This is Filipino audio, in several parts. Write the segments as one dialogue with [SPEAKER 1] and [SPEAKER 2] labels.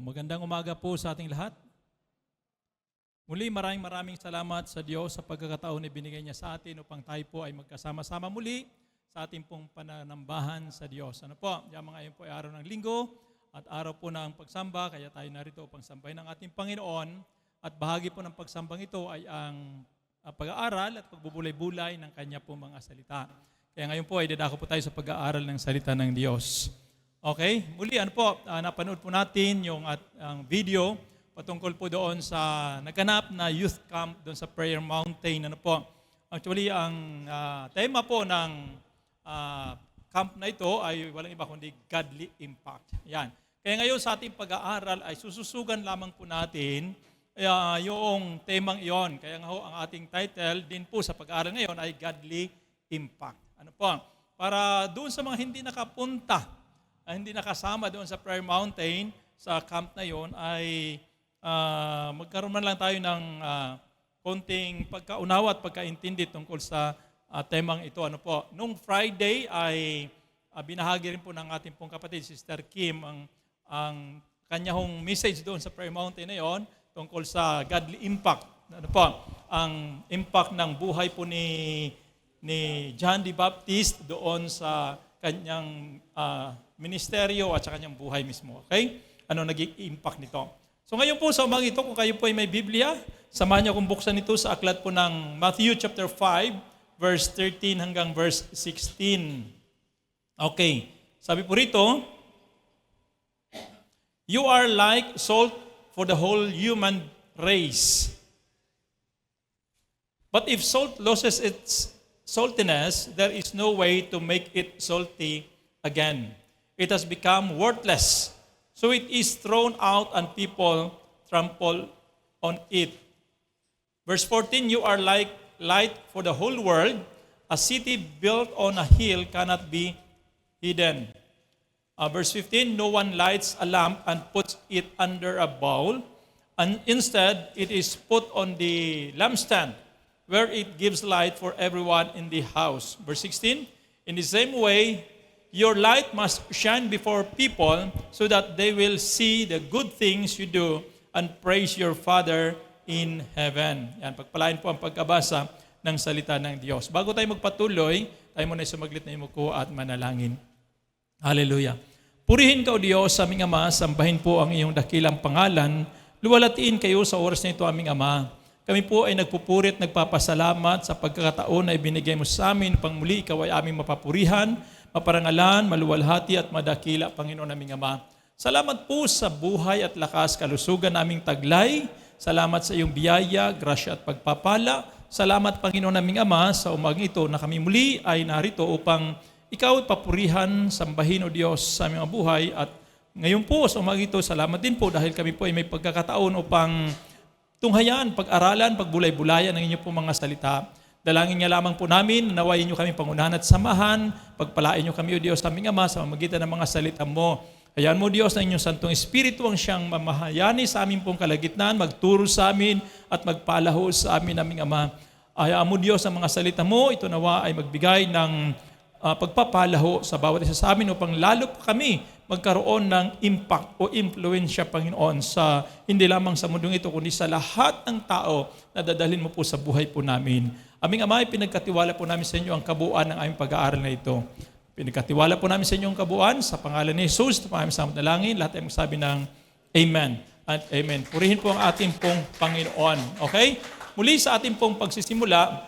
[SPEAKER 1] Magandang umaga po sa ating lahat. Muli maraming salamat sa Diyos sa pagkakataon na binigay niya sa atin upang tayo po ay magkasama-sama muli sa ating pong pananambahan sa Diyos. Ano po? Yung mga ngayon po ay araw ng linggo at araw po ng pagsamba, kaya tayo narito upang sambahin ang ating Panginoon. At bahagi po ng pagsambang ito ay ang pag-aaral at pagbubulay-bulay ng Kanya po mga salita. Kaya ngayon po ay dadako po tayo sa pag-aaral ng salita ng Diyos. Okay, muli napanood po natin yung ang video patungkol po doon sa naganap na youth camp doon sa Prayer Mountain. Actually, ang tema po ng camp na ito ay walang iba kundi godly impact. Yan. Kaya ngayon sa ating pag-aaral ay sususugan lamang po natin yung temang iyon. Kaya nga ang ating title din po sa pag-aaral ngayon ay godly impact. Para doon sa mga hindi nakapunta, hindi nakasama doon sa Prayer Mountain, sa camp na yon, ay magkaroon man lang tayo ng konting pagkaunawa at pagkaintindi tungkol sa temang ito. Nung Friday ay binahagi rin po ng ating pong kapatid, Sister Kim, ang kanyang message doon sa Prayer Mountain na yon tungkol sa godly impact. Ang impact ng buhay po ni John the Baptist doon sa kanyang ministeryo at sa kanyang buhay mismo. Okay? Ano naging impact nito? So ngayon po sa umagang ito, kung kayo po ay may Biblia, samahan niyo kung buksan ito sa aklat po ng Matthew chapter 5, verse 13 hanggang verse 16. Okay. Sabi po rito, "You are like salt for the whole human race. But if salt loses its saltiness, there is no way to make it salty again. It has become worthless. So it is thrown out and people trample on it." Verse 14, "You are like light for the whole world. A city built on a hill cannot be hidden." Verse 15, "No one lights a lamp and puts it under a bowl, and instead it is put on the lampstand, where it gives light for everyone in the house." Verse 16, "In the same way, your light must shine before people so that they will see the good things you do and praise your Father in heaven." Yan, pagpalain po ang pagkabasa ng salita ng Diyos. Bago tayo magpatuloy, tayo muna sumaglit na imuko at manalangin. Hallelujah. Purihin ka, O Diyos, aming Ama, sambahin po ang iyong dakilang pangalan. Luwalatiin kayo sa oras na ito, aming Ama. Kami po ay nagpupuri at nagpapasalamat sa pagkakataon na ibinigay mo sa amin upang muli ikaw ay aming mapapurihan, maparangalan, maluwalhati at madakila, Panginoon naming Ama. Salamat po sa buhay at lakas, kalusugan naming taglay. Salamat sa iyong biyaya, grasya at pagpapala. Salamat, Panginoon naming Ama, sa umagang ito na kami muli ay narito upang ikaw ay papurihan, sambahin, O Diyos, sa aming mga buhay. At ngayon po sa umagang ito, salamat din po dahil kami po ay may pagkakataon upang tunghayan, pag-aralan, pagbulay-bulayan ng inyo po mga salita. Dalangin nga lamang po namin, nawayin nyo kami pangunahan at samahan, pagpalain nyo kami, O Diyos, aming Ama, sa pamamagitan ng mga salita mo. Hayaan mo, Diyos, na inyong Santong Espiritu ang siyang mamahayani sa aming pong kalagitnaan, magturo sa amin at magpalaho sa amin, aming Ama. Hayaan mo, Diyos, ang mga salita mo, ito nawa ay magbigay ng pagpapalaho sa bawat isa sa amin upang lalo pa kami magkaroon ng impact o impluensya, Panginoon, sa hindi lamang sa mundong ito, kundi sa lahat ng tao na dadalhin mo po sa buhay po namin. Aming Ama, pinagkatiwala po namin sa inyo ang kabuuan ng aming pag-aaral na ito. Pinagkatiwala po namin sa inyo ang kabuuan sa pangalan ni Jesus. Ito po aming samot na langin. Lahat ay magsabi ng Amen at Amen. Purihin po ang ating pong Panginoon. Okay? Muli sa ating pong pagsisimula,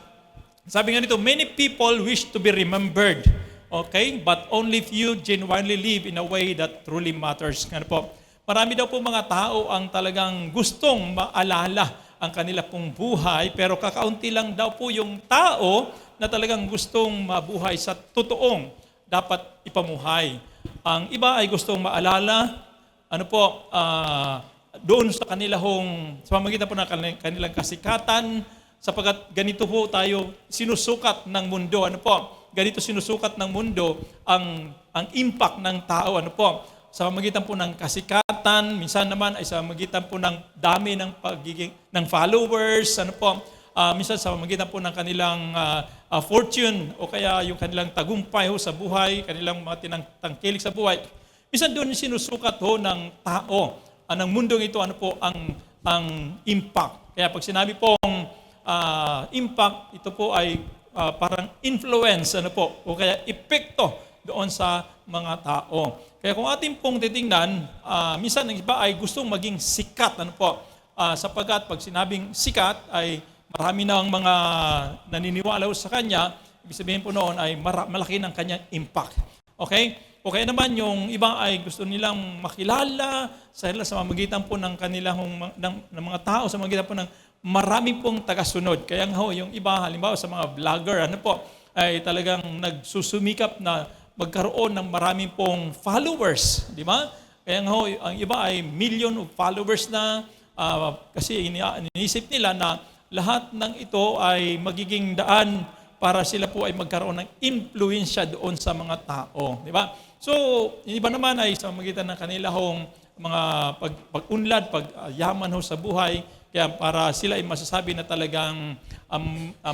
[SPEAKER 1] sabi nga nito, many people wish to be remembered. Okay? But only few genuinely live in a way that truly matters. Ano po? Marami daw po mga tao ang talagang gustong maalala ang kanila pong buhay, pero kakaunti lang daw po yung tao na talagang gustong mabuhay sa totoong dapat ipamuhay. Ang iba ay gustong maalala, doon sa sa pamamagitan po ng kanilang kasikatan, sapagkat ganito po tayo sinusukat ng mundo. Ganito sinusukat ng mundo ang impact ng tao. Sa pamamagitan po ng kasikatan, minsan naman ay sa pamamagitan po ng dami ng followers, minsan sa pamamagitan po ng kanilang fortune o kaya yung kanilang tagumpay sa buhay, kanilang mga tinangkilik sa buhay. Minsan doon sinusukat ng tao ng mundong ito, ano po ang impact. Kaya pag sinabi pong impact, ito po ay parang influence, ano po, o kaya epekto doon sa mga tao. Kaya kung ating pong titingnan, minsan ang iba ay gustong maging sikat, ano po, sapagkat pag sinabing sikat ay marami na ang mga naniniwala sa kanya, ibig sabihin po noon ay malaki ng kanyang impact. Okay? O kaya naman yung iba ay gusto nilang makilala sa pamamagitan po ng kanilang ng mga tao, sa pamamagitan po ng marami pong tagasunod. Kaya nga yung iba, halimbawa sa mga vlogger, ano po, ay talagang nagsusumikap na magkaroon ng maraming pong followers, di ba? Kaya nga ang iba ay million of followers na kasi iniisip nila na lahat ng ito ay magiging daan para sila po ay magkaroon ng impluensya doon sa mga tao, di ba? So, yung iba naman ay sa magitan ng kanilahong mga pag-unlad, pag-yaman sa buhay, kaya para sila ay masasabi na talagang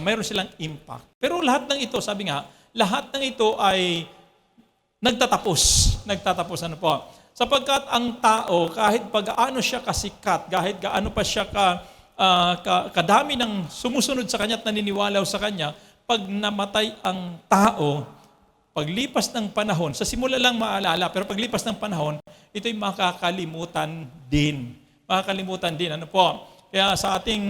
[SPEAKER 1] mayroon silang impact. Pero lahat ng ito, sabi nga, lahat ng ito ay nagtatapos. Nagtatapos, ano po? Sapagkat ang tao, kahit pag-aano siya kasikat, kahit gaano pa siya kadami ng sumusunod sa kanya at naniniwala sa kanya, pag namatay ang tao, paglipas ng panahon, sa simula lang maalala, pero paglipas ng panahon, ito'y makakalimutan din. Makakalimutan din. Ano po? Kaya sa ating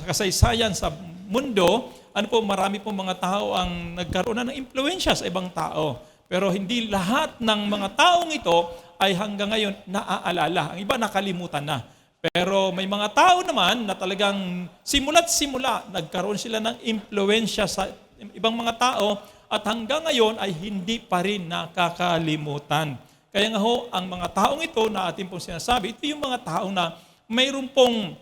[SPEAKER 1] kasaysayan sa mundo, ano po, marami po mga tao ang nagkaroon na ng impluensya sa ibang tao. Pero hindi lahat ng mga taong ito ay hanggang ngayon naaalala. Ang iba nakalimutan na. Pero may mga tao naman na talagang simula't simula, nagkaroon sila ng impluensya sa ibang mga tao at hanggang ngayon ay hindi pa rin nakakalimutan. Kaya nga ang mga taong ito na ating pong sinasabi, ito yung mga taong na mayroon pong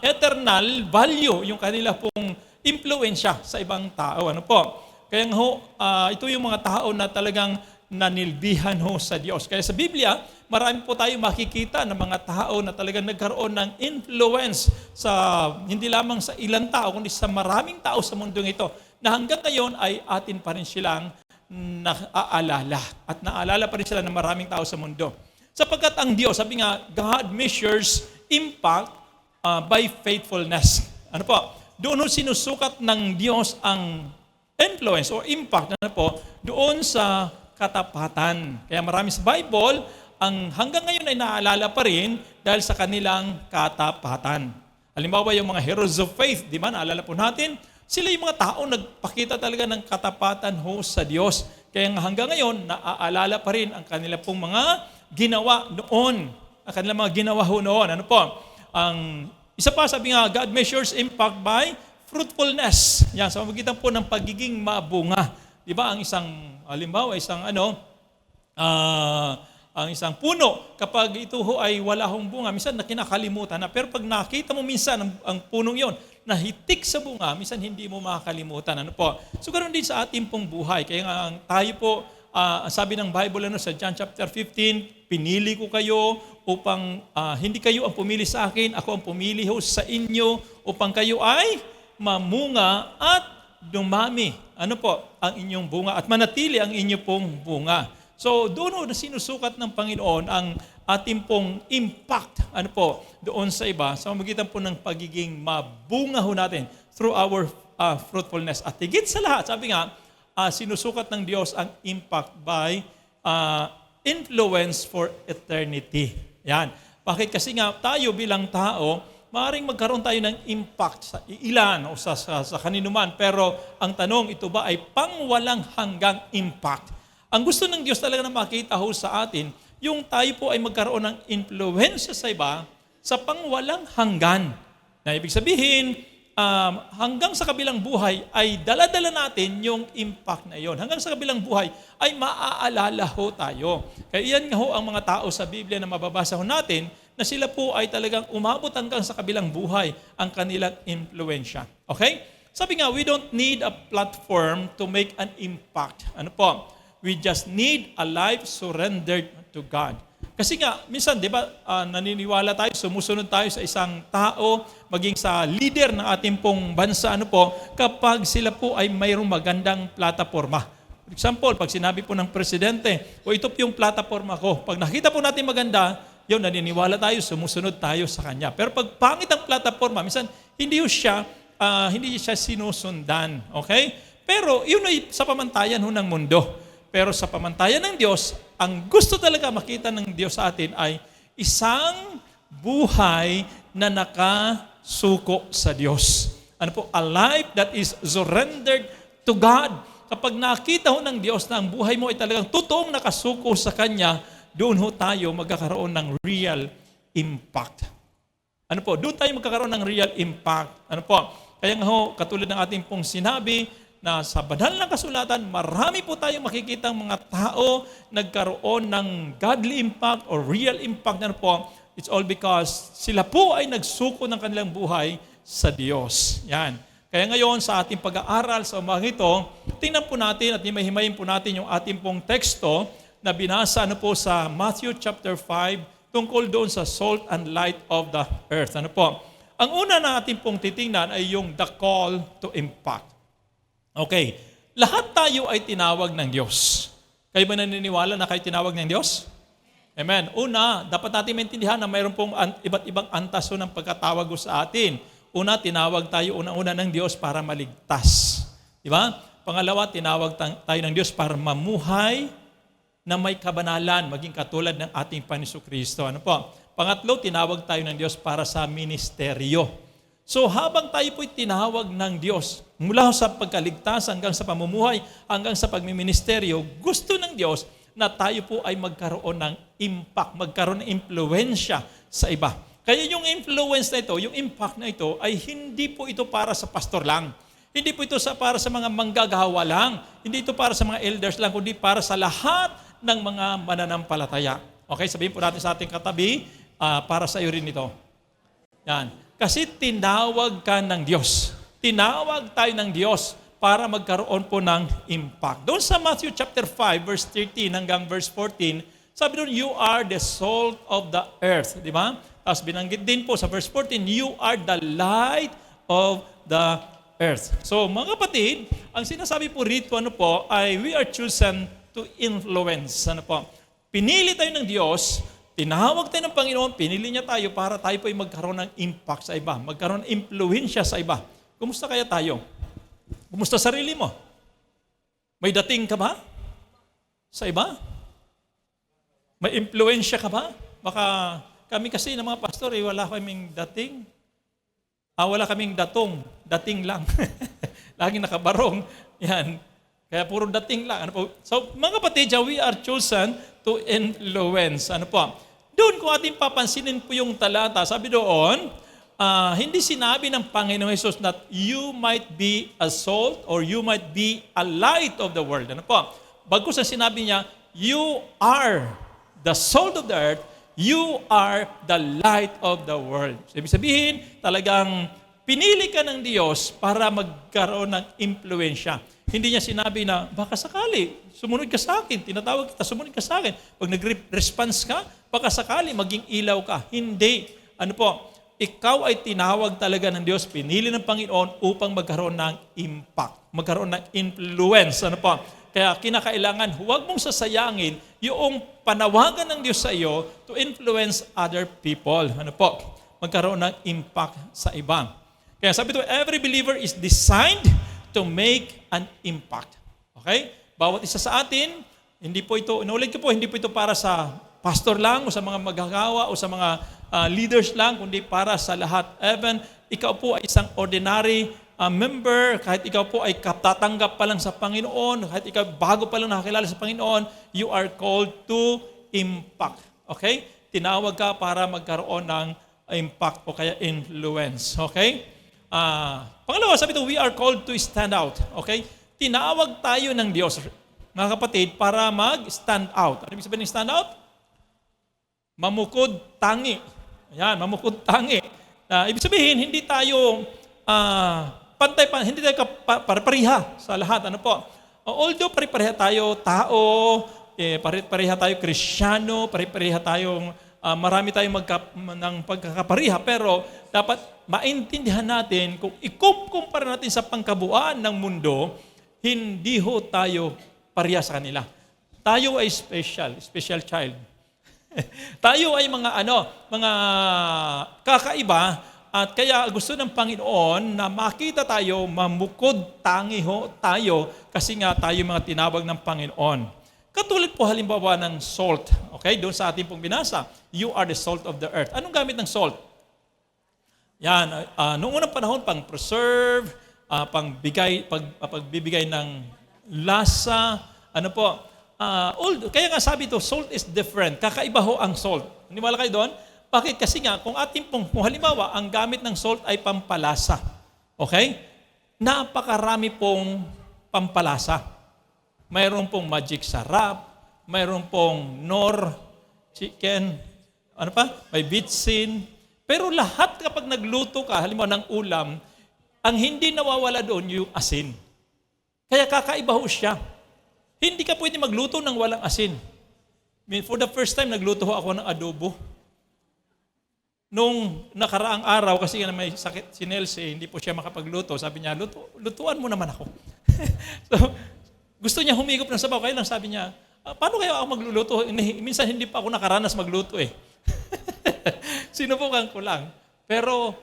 [SPEAKER 1] eternal value, yung kanila pong impluensya sa ibang tao. Ano po? Kaya nga ito yung mga tao na talagang nanilbihan sa Diyos. Kaya sa Biblia, marami po tayo makikita ng mga tao na talagang nagkaroon ng influence sa hindi lamang sa ilang tao, kundi sa maraming tao sa mundong ito, na hanggang ngayon ay atin pa rin silang naaalala. At naaalala pa rin sila ng maraming tao sa mundo. Sapagkat ang Diyos, sabi nga, God measures impact by faithfulness. Ano po? Doon sinusukat ng Diyos ang influence o impact doon sa katapatan. Kaya marami sa Bible, ang hanggang ngayon ay naaalala pa rin dahil sa kanilang katapatan. Halimbawa yung mga heroes of faith, di ba? Naalala po natin, sila yung mga tao nagpakita talaga ng katapatan sa Diyos. Kaya hanggang ngayon, naaalala pa rin ang kanila pong mga ginawa noon. Ang kanilang mga ginawa noon. Ano po? Ang isa pa, sabi nga, God measures impact by fruitfulness. Yan, sa pamamagitan po ng pagiging mabunga. Di ba? Ang isang, halimbawa, ang isang puno, kapag ito ay wala bunga, minsan na kinakalimutan na. Pero pag nakita mo minsan ang punong yon, nahitik sa bunga, minsan hindi mo makakalimutan. Ano po? So, ganoon din sa ating pong buhay. Kaya nga, tayo po, sabi ng Bible sa John chapter 15, pinili ko kayo upang hindi kayo ang pumili sa akin, ako ang pumili sa inyo upang kayo ay mamunga at dumami. Ano po? Ang inyong bunga at manatili ang inyong pong bunga. So, doon na sinusukat ng Panginoon ang ating pong impact, ano po, doon sa iba, sa pamamagitan po ng pagiging mabunga natin through our fruitfulness. At higit sa lahat, sabi nga, sinusukat ng Diyos ang impact by influence for eternity. Yan. Bakit? Kasi nga tayo bilang tao, maaaring magkaroon tayo ng impact sa ilan o sa kaninuman. Pero ang tanong, ito ba ay pangwalang hanggang impact? Ang gusto ng Diyos talaga na makita sa atin, yung tayo po ay magkaroon ng influensya sa iba sa pangwalang hanggan. Na ibig sabihin, hanggang sa kabilang buhay ay dala-dala natin yung impact na yon. Hanggang sa kabilang buhay ay maaalala tayo. Kaya yan nga ang mga tao sa Biblia na mababasa natin na sila po ay talagang umabot hanggang sa kabilang buhay ang kanilang influensya. Okay? Sabi nga, we don't need a platform to make an impact. Ano po? We just need a life surrendered to God. Kasi nga, minsan, di ba, naniniwala tayo, sumusunod tayo sa isang tao, maging sa leader ng ating pong bansa, ano po, kapag sila po ay mayroong magandang plataforma. For example, pag sinabi po ng presidente, ito po yung plataforma ko. Pag nakita po natin maganda, yun, naniniwala tayo, sumusunod tayo sa Kanya. Pero pag pangit ang plataforma, minsan hindi siya sinusundan. Okay? Pero yun ay sa pamantayan ng mundo. Pero sa pamantayan ng Diyos, ang gusto talaga makita ng Diyos sa atin ay isang buhay na nakasuko sa Diyos. Ano po? A life that is surrendered to God. Kapag nakita ng Diyos na ang buhay mo ay talagang totoong nakasuko sa Kanya, doon tayo magkakaroon ng real impact. Ano po? Doon tayo magkakaroon ng real impact. Ano po? Kaya nga katulad ng ating pong sinabi, na sa banal na kasulatan, marami po tayong makikitang mga tao nagkaroon ng godly impact or real impact. Ano po? It's all because sila po ay nagsuko ng kanilang buhay sa Diyos. Yan. Kaya ngayon sa ating pag-aaral sa umaga ito, tingnan po natin at himayin po natin yung ating pong teksto na binasa po sa Matthew chapter 5 tungkol doon sa salt and light of the earth. Ano po? Ang una na ating pong titingnan ay yung the call to impact. Okay, lahat tayo ay tinawag ng Diyos. Kayo ba naniniwala na kayo tinawag ng Diyos? Amen. Una, dapat natin maintindihan na mayroon pong iba't ibang antaso ng pagkatawag sa atin. Una, tinawag tayo unang-una ng Diyos para maligtas. Di ba? Pangalawa, tinawag tayo ng Diyos para mamuhay na may kabanalan, maging katulad ng ating Panginoon Kristo. Ano po? Pangatlo, tinawag tayo ng Diyos para sa ministeryo. So habang tayo po'y tinawag ng Diyos, mula sa pagkaligtas hanggang sa pamumuhay, hanggang sa pagmiministeryo, gusto ng Diyos na tayo po ay magkaroon ng impact, magkaroon ng impluensya sa iba. Kaya yung influence na ito, yung impact na ito, ay hindi po ito para sa pastor lang. Hindi po ito para sa mga manggagawa lang. Hindi ito para sa mga elders lang, kundi para sa lahat ng mga mananampalataya. Okay, sabihin po natin sa ating katabi, para sa iyo rin ito. Yan. Kasi tinawag ka ng Diyos. Tinawag tayo ng Diyos para magkaroon po ng impact. Doon sa Matthew chapter 5, verse 13 hanggang verse 14, sabi doon, you are the salt of the earth. Di ba? Tapos binanggit din po sa verse 14, you are the light of the earth. So mga kapatid, ang sinasabi po rito ay we are chosen to influence. Ano po? Pinili tayo ng Diyos, tinawag tayo ng Panginoon, pinili niya tayo para tayo po ay magkaroon ng impact sa iba, magkaroon ng impluensya sa iba. Kumusta kaya tayo? Kumusta sarili mo? May dating ka ba? Sa iba? May impluensya ka ba? Baka kami kasi ng mga pastor, wala kaming dating. Wala kaming datong. Dating lang. Laging nakabarong. Yan. Kaya puro dating lang. Ano po? So, mga kapatid, we are chosen to influence. Ano po? Doon, kung ating papansinin po yung talata, sabi doon, hindi sinabi ng Panginoong Jesus that you might be a salt or you might be a light of the world. Ano po? Bagkus ang sinabi niya, you are the salt of the earth, you are the light of the world. So, ibig sabihin, talagang pinili ka ng Diyos para magkaroon ng impluensya. Hindi niya sinabi na, baka sakali, sumunod ka sa akin, tinatawag kita, sumunod ka sa akin. Pag nag-response ka, baka sakali, maging ilaw ka. Hindi. Ano po? Ikaw ay tinawag talaga ng Diyos, pinili ng Panginoon upang magkaroon ng impact, magkaroon ng influence. Ano po? Kaya kinakailangan, huwag mong sasayangin yung panawagan ng Diyos sa iyo to influence other people. Ano po? Magkaroon ng impact sa iba. Kaya sabi ito, every believer is designed to make an impact. Okay? Bawat isa sa atin, hindi po ito, inulit ko po, hindi po ito para sa pastor lang o sa mga magagawa o sa mga leaders lang, kundi para sa lahat. Even, ikaw po ay isang ordinary member, kahit ikaw po ay katatanggap pa lang sa Panginoon, kahit ikaw bago pa lang nakakilala sa Panginoon, you are called to impact. Okay? Tinawag ka para magkaroon ng impact o kaya influence. Okay? Pangalawa, sabi ito, we are called to stand out. Okay? Tinawag tayo ng Diyos, mga kapatid, para mag-stand out. Ano ibig sabihin ng stand out? Mamukod tangi. Ayan, mamukod tangi. Ibig sabihin, hindi tayo hindi tayo pare-pareha sa lahat. Ano po? Although pare-pareha tayo tao, pare-pareha tayo Kristiyano, pare-pareha tayong marami tayong ng pagkakapareha, pero dapat maintindihan natin kung ikumpara natin sa pangkabuuan ng mundo, hindi ho tayo pareha sa kanila. Tayo ay special child. Tayo ay mga kakaiba at kaya gusto ng Panginoon na makita tayo, mamukod tangi tayo kasi nga tayo mga tinawag ng Panginoon. Katulad po halimbawa ng salt. Okay, doon sa ating pong binasa, you are the salt of the earth. Anong gamit ng salt? Yan, noong unang panahon, pang-preserve, pagbibigay ng lasa, kaya nga sabi ito, salt is different. Kakaiba ho ang salt. Naniwala kayo doon? Bakit? Kasi nga, kung halimbawa, ang gamit ng salt ay pampalasa. Okay? Napakarami pong pampalasa. Mayroon pong magic sarap, mayroon pong nor, chicken, may bitsin. Pero lahat kapag nagluto ka, halimbawa ng ulam, ang hindi nawawala doon yung asin. Kaya kakaiba ho siya. Hindi ka pwede magluto ng walang asin. For the first time, nagluto ho ako ng adobo. Nung nakaraang araw, kasi may sakit si Nelsie, hindi po siya makapagluto. Sabi niya, lutuan mo naman ako. So, gusto niya humigop ng sabaw. Kaya lang sabi niya, paano kayo ako magluluto? Minsan hindi pa ako nakaranas magluto eh. Sinubukan ko lang. Pero,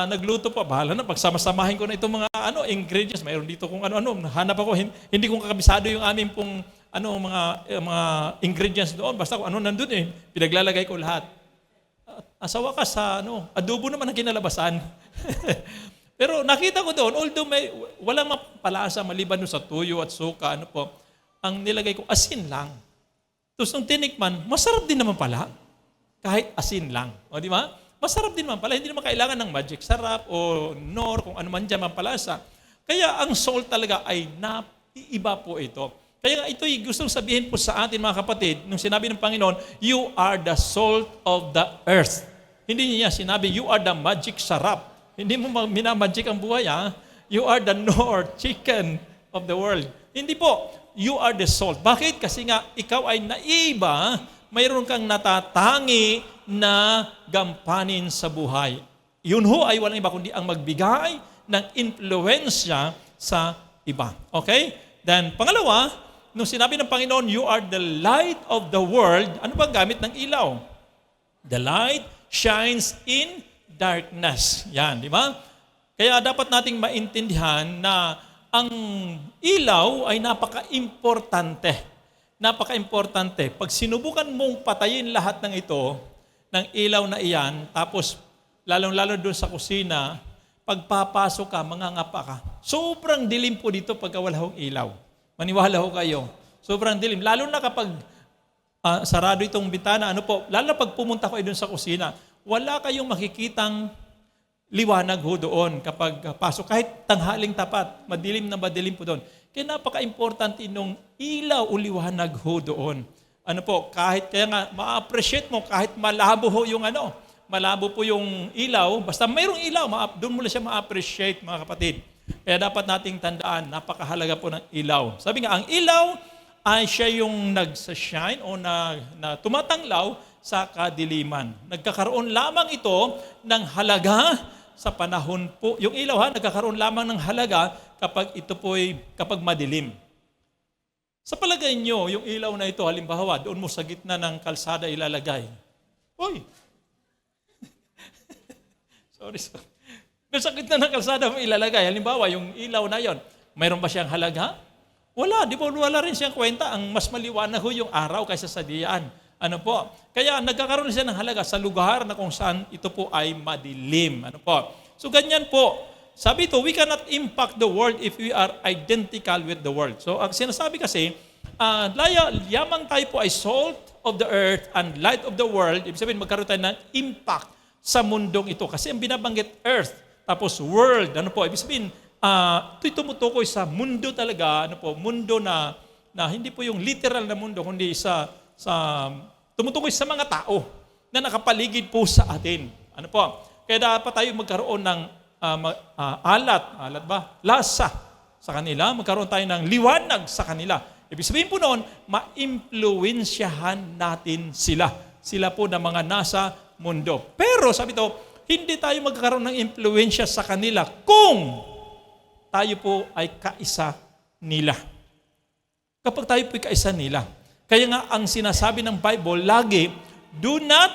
[SPEAKER 1] nagluto pa. Bahala na, pagsama-samahin ko na itong mga ingredients. Mayroon dito kung ano-ano. Hanap ako, hindi ko kakabisado yung aming pong mga ingredients doon. Basta kung ano nandun eh. Pinaglalagay ko lahat. Sa wakas, adobo naman ang kinalabasan. Pero nakita ko doon, although walang mapalasa maliban doon sa tuyo at suka, ang nilagay ko, asin lang. Tapos nung tinikman, masarap din naman pala. Kahit asin lang. O di ba? Masarap din naman pala. Hindi naman kailangan ng magic sarap o nor, kung ano man dyan mampalasa. Kaya ang salt talaga ay iba po ito. Kaya nga ito'y gustong sabihin po sa atin mga kapatid, nung sinabi ng Panginoon, you are the salt of the earth. Hindi niya sinabi, you are the magic sarap. Hindi mo minamagic ang buhay, ha? You are the nor, chicken of the world. Hindi po, you are the salt. Bakit? Kasi nga, ikaw ay naiba, mayroon kang natatangi na gampanin sa buhay. Yun ho ay walang iba kundi ang magbigay ng influensya sa iba. Okay? Then, pangalawa, nung sinabi ng Panginoon, you are the light of the world, ano bang gamit ng ilaw? The light shines in darkness. Yan, di ba? Kaya dapat nating maintindihan na ang ilaw ay napaka-importante. Napaka-importante. Pag sinubukan mong patayin lahat ng ito, ng ilaw na iyan, tapos lalong-lalo doon sa kusina, pagpapasok ka, mangangapa ka. Sobrang dilim po dito pagka wala hong ilaw. Maniwala ho kayo. Sobrang dilim. Lalo na kapag sarado itong bintana, lalo na pag pumunta ko doon sa kusina, wala kayong makikitang liwanag ho doon kapag pasok. Kahit tanghaling tapat, madilim na madilim po doon. Kaya napaka-importante nung ilaw o liwanag ho doon. Kaya nga, ma-appreciate mo kahit malabo ho yung malabo po yung ilaw, basta mayroong ilaw, doon mo lang siya ma-appreciate mga kapatid. Kaya dapat nating tandaan, napakahalaga po ng ilaw. Sabi nga, ang ilaw ay siya yung nagsa-shine o na tumatanglaw sa kadiliman. Nagkakaroon lamang ito ng halaga sa panahon po. Yung ilaw nagkakaroon lamang ng halaga kapag madilim. Sa palagay nyo, yung ilaw na ito, halimbawa, doon mo sa gitna ng kalsada ilalagay. Hoy! Sorry. Doon sa gitna ng kalsada mo ilalagay. Halimbawa, yung ilaw na yon, mayroon ba siyang halaga? Wala. Di ba wala rin siyang kwenta. Ang mas maliwanag yung araw kaysa sa diyan. Kaya nagkakaroon siya ng halaga sa lugar na kung saan ito po ay madilim. So ganyan po. Sabi ito, we cannot impact the world if we are identical with the world. So ang sinasabi kasi, yamang tayo po ay salt of the earth and light of the world. Ibig sabihin, magkaroon tayo ng impact sa mundong ito. Kasi ang binabanggit earth, tapos world, ibig sabihin, ito'y tumutukoy sa mundo talaga, mundo na hindi po yung literal na mundo, kundi sa tumutukoy sa mga tao na nakapaligid po sa atin. Kaya dapat tayo magkaroon ng lasa sa kanila, magkaroon tayo ng liwanag sa kanila. Ibig sabihin po noon, ma-impluensyahan natin sila. Sila po na mga nasa mundo. Pero sabi ito, hindi tayo magkakaroon ng impluensya sa kanila kung tayo po ay kaisa nila. Kapag tayo po ay kaisa nila. Kaya nga ang sinasabi ng Bible lagi, do not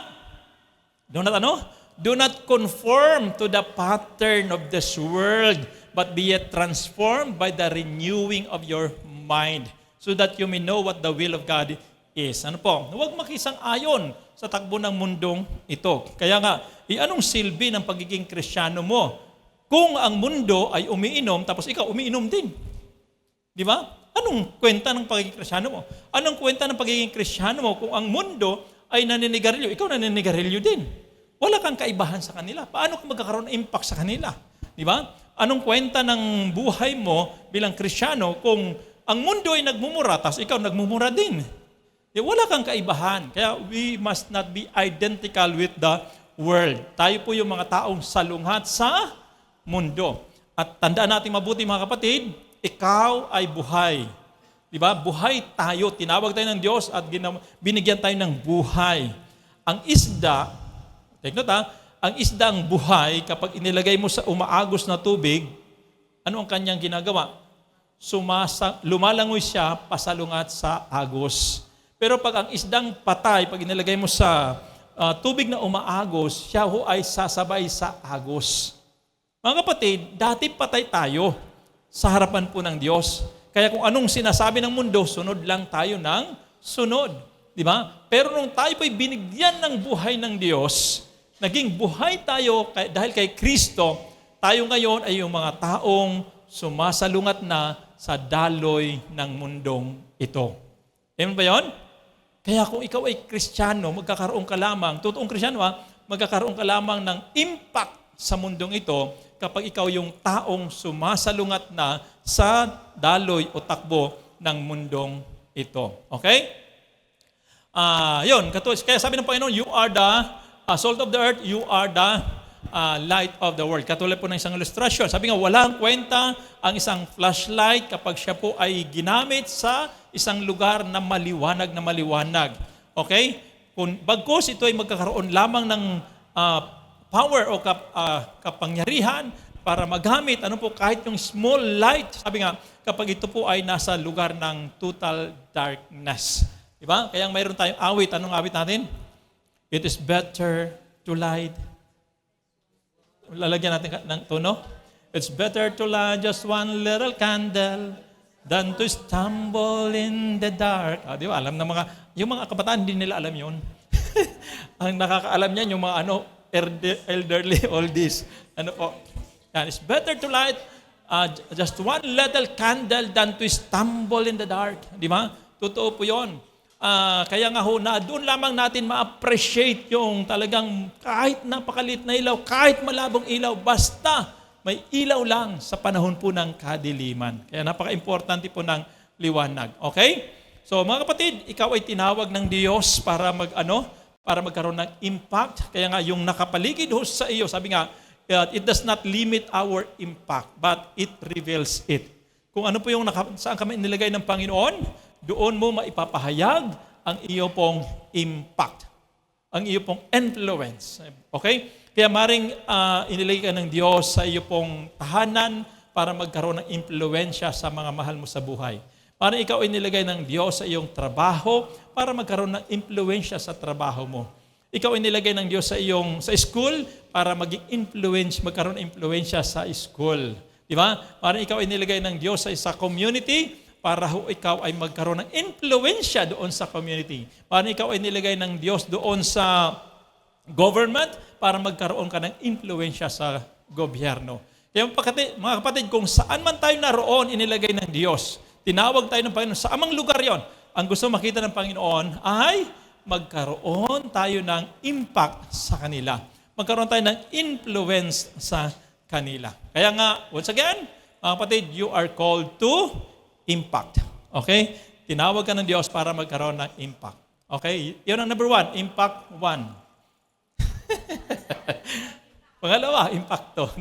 [SPEAKER 1] ano? Do not conform to the pattern of this world, but be yet transformed by the renewing of your mind, so that you may know what the will of God is. Ano po? Huwag makisang-ayon sa takbo ng mundong ito. Kaya nga, anong silbi ng pagiging Kristiyano mo kung ang mundo ay umiinom, tapos ikaw umiinom din? Di ba? Anong kwenta ng pagiging Kristiyano mo? Anong kwenta ng pagiging Kristiyano mo kung ang mundo ay naninigarilyo? Ikaw naninigarilyo din. Wala kang kaibahan sa kanila. Paano ka magkakaroon ng impact sa kanila? Di ba? Anong kwenta ng buhay mo bilang Kristiyano kung ang mundo ay nagmumura, tapos ikaw nagmumura din? Wala kang kaibahan. Kaya we must not be identical with the world. Tayo po yung mga taong salungat sa mundo. At tandaan natin mabuti mga kapatid, ikaw ay buhay. Di ba? Buhay tayo. Tinawag tayo ng Diyos at binigyan tayo ng buhay. Ang isda, take note ang isda ang buhay kapag inilagay mo sa umaagos na tubig, ano ang kanyang ginagawa? Lumalangoy siya pasalungat sa agos. Pero pag ang isdang patay, pag inilagay mo sa tubig na umaagos, siya ho ay sasabay sa agos. Mga kapatid, dati patay tayo sa harapan po ng Diyos. Kaya kung anong sinasabi ng mundo, sunod lang tayo ng sunod. Di ba? Pero nung tayo po'y binigyan ng buhay ng Diyos, naging buhay tayo dahil kay Kristo, tayo ngayon ay yung mga taong sumasalungat na sa daloy ng mundong ito. Amen ba yun? Kaya kung ikaw ay Kristiyano, magkakaroon ka lamang, totoong Kristiyano magkakaroon ka lamang ng impact sa mundong ito kapag ikaw yung taong sumasalungat na sa daloy o takbo ng mundong ito. Okay? Yun. Kaya sabi ng Panginoon, you are the salt of the earth, you are the light of the world. Katulad po ng isang ilustrasyon. Sabi nga, walang kwenta ang isang flashlight kapag siya po ay ginamit sa isang lugar na maliwanag na maliwanag. Okay? Bagkus ito ay magkakaroon lamang ng power o kapangyarihan para magamit, kahit yung small light. Sabi nga, kapag ito po ay nasa lugar ng total darkness. Diba? Kaya mayroon tayong awit. Anong awit natin? It is better to light. Lalagyan natin ng tono. It's better to light just one little candle than to stumble in the dark. Di ba? Alam na yung mga kabataan, hindi nila alam yun. Ang nakakaalam niyan, yung mga elderly oldies. It's better to light just one little candle than to stumble in the dark. Di ba? Totoo po yun. Kaya nga na doon lamang natin ma-appreciate yung talagang kahit napakalit na ilaw, kahit malabong ilaw, basta may ilaw lang sa panahon po ng kadiliman. Kaya napaka-importante po ng liwanag. Okay? So mga kapatid, ikaw ay tinawag ng Diyos para para magkaroon ng impact. Kaya nga yung nakapaligid ho sa iyo, sabi nga, it does not limit our impact, but it reveals it. Kung ano po yung saan kami nilagay ng Panginoon, doon mo maipapahayag ang iyo pong impact, ang iyo pong influence. Okay? Kaya maring inilagay ka ng Diyos sa iyo pong tahanan para magkaroon ng impluensya sa mga mahal mo sa buhay. Maring ikaw ay nilagay ng Diyos sa iyong trabaho para magkaroon ng impluensya sa trabaho mo. Ikaw ay nilagay ng Diyos sa school para magkaroon ng impluensya sa school. Di ba? Maring ikaw ay nilagay ng Diyos sa community para ikaw ay magkaroon ng impluensya doon sa community. Maring ikaw ay nilagay ng Diyos doon sa government para magkaroon ka ng impluensya sa gobyerno. Kaya mga kapatid, kung saan man tayo naroon, inilagay ng Diyos. Tinawag tayo ng Panginoon. Sa amang lugar yon, ang gusto makita ng Panginoon ay magkaroon tayo ng impact sa kanila. Magkaroon tayo ng influence sa kanila. Kaya nga, once again, mga kapatid, you are called to impact. Okay? Tinawag ka ng Diyos para magkaroon ng impact. Okay? Yun ang number 1, impact 1. Pangalawa, impacto.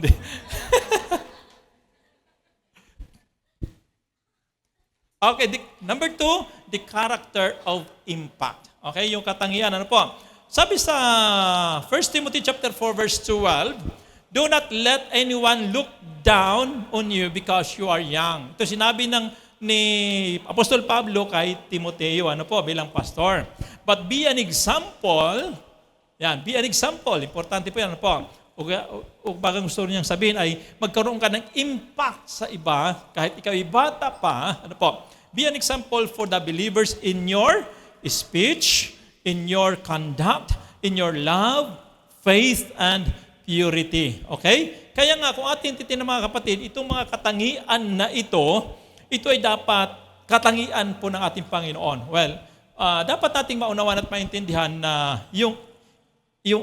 [SPEAKER 1] Okay, number 2, the character of impact. Okay, yung katangian. Ano po? Sabi sa 1 Timothy chapter 4 verse 12, do not let anyone look down on you because you are young. Ito sinabi ng ni Apostol Pablo kay Timoteo, bilang pastor. But be an example, be an example, importante po yan, O bagang gusto niyang sabihin ay magkaroon ka ng impact sa iba, kahit ikaw ay bata pa, be an example for the believers in your speech, in your conduct, in your love, faith, and purity. Okay? Kaya nga, kung ating titingnan mga kapatid, itong mga katangian na ito ay dapat katangian po ng ating Panginoon. Well, dapat nating maunawaan at maintindihan na yung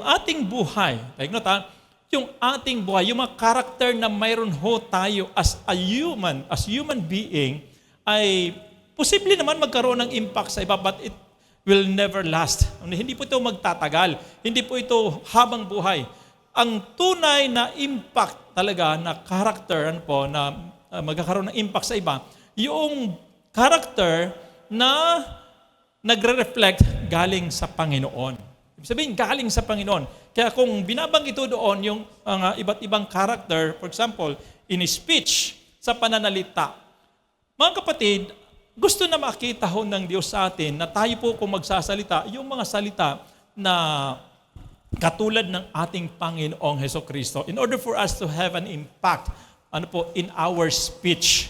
[SPEAKER 1] ating buhay, take note yung ating buhay, yung mga karakter na mayroon tayo as human being, ay posible naman magkaroon ng impact sa iba, but it will never last. Hindi po ito magtatagal. Hindi po ito habang buhay. Ang tunay na impact talaga na character na magkakaroon ng impact sa iba, yung character na nagre-reflect galing sa Panginoon. Ibig sabihin, galing sa Panginoon. Kaya kung binabanggit ito doon yung iba't ibang character, for example, in speech, sa pananalita, mga kapatid, gusto na makita ng Diyos sa atin na tayo po kung magsasalita, yung mga salita na katulad ng ating Panginoong Hesukristo, in order for us to have an impact in our speech.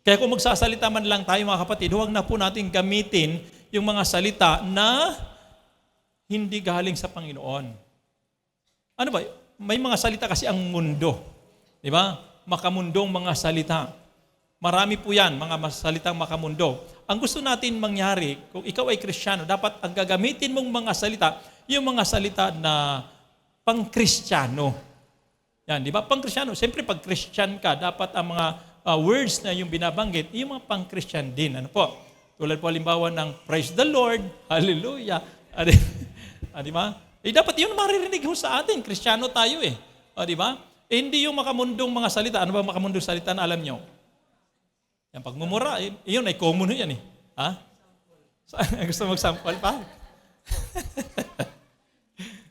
[SPEAKER 1] Kaya kung magsasalita man lang tayo mga kapatid, huwag na po natin gamitin yung mga salita na hindi galing sa Panginoon. May mga salita kasi ang mundo. Di ba? Makamundong mga salita. Marami po yan, mga salitang makamundo. Ang gusto natin mangyari, kung ikaw ay Kristiyano, dapat ang gagamitin mong mga salita, yung mga salita na pang-Kristiyano. Yan, di ba? Pang-Kristiyano. Siyempre, pag Christian ka, dapat ang mga words na yung binabanggit, yung mga pang-Christian din. Tulad po halimbawa ng praise the Lord, hallelujah. Di ba? Dapat yun maririnig ho sa atin. Kristiyano tayo di ba? Hindi yung makamundong mga salita. Ano ba makamundong salita na alam nyo? Yan, pagmumura, yun ay common yan Ha? Gusto mag-sample pa?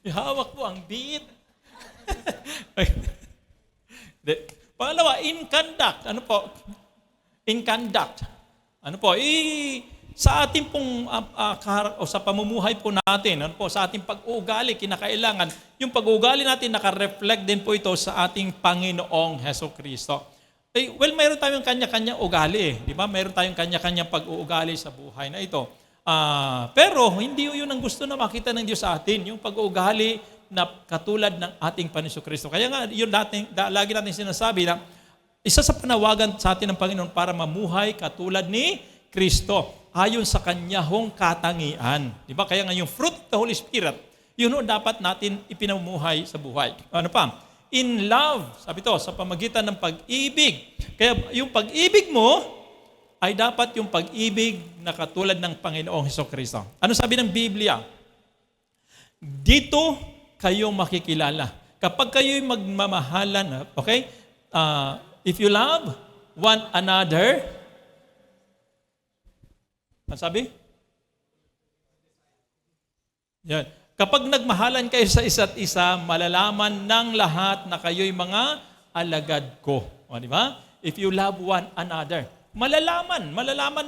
[SPEAKER 1] Hawak po ang beat. Pangalawa, in conduct. In conduct. Sa ating pong sa pamumuhay po natin, sa ating pag-uugali, kinakailangan, yung pag-uugali natin naka-reflect din po ito sa ating Panginoong Hesukristo. Mayroon tayong kanya-kanyang ugali di ba? Mayroon tayong kanya-kanyang pag-uugali sa buhay na ito. Pero hindi yun ang gusto na makita ng Diyos sa atin, yung pag-uugali na katulad ng ating Panginoon Kristo. Kaya nga, yun lagi natin sinasabi na isa sa panawagan sa atin ng Panginoon para mamuhay katulad ni Kristo, ayon sa kanyang katangian. Di ba? Kaya nga yung fruit of the Holy Spirit, yun dapat natin ipinamuhay sa buhay. Ano pa? In love, sabi to, sa pamagitan ng pag-ibig. Kaya yung pag-ibig mo ay dapat yung pag-ibig na katulad ng Panginoong Hesukristo. Ano sabi ng Biblia? Dito kayo makikilala. Kapag kayo'y magmamahalan, okay? If you love one another, ano sabi? Yan. Kapag nagmahalan kayo sa isa't isa, malalaman ng lahat na kayo'y mga alagad ko. Di ba? If you love one another. Malalaman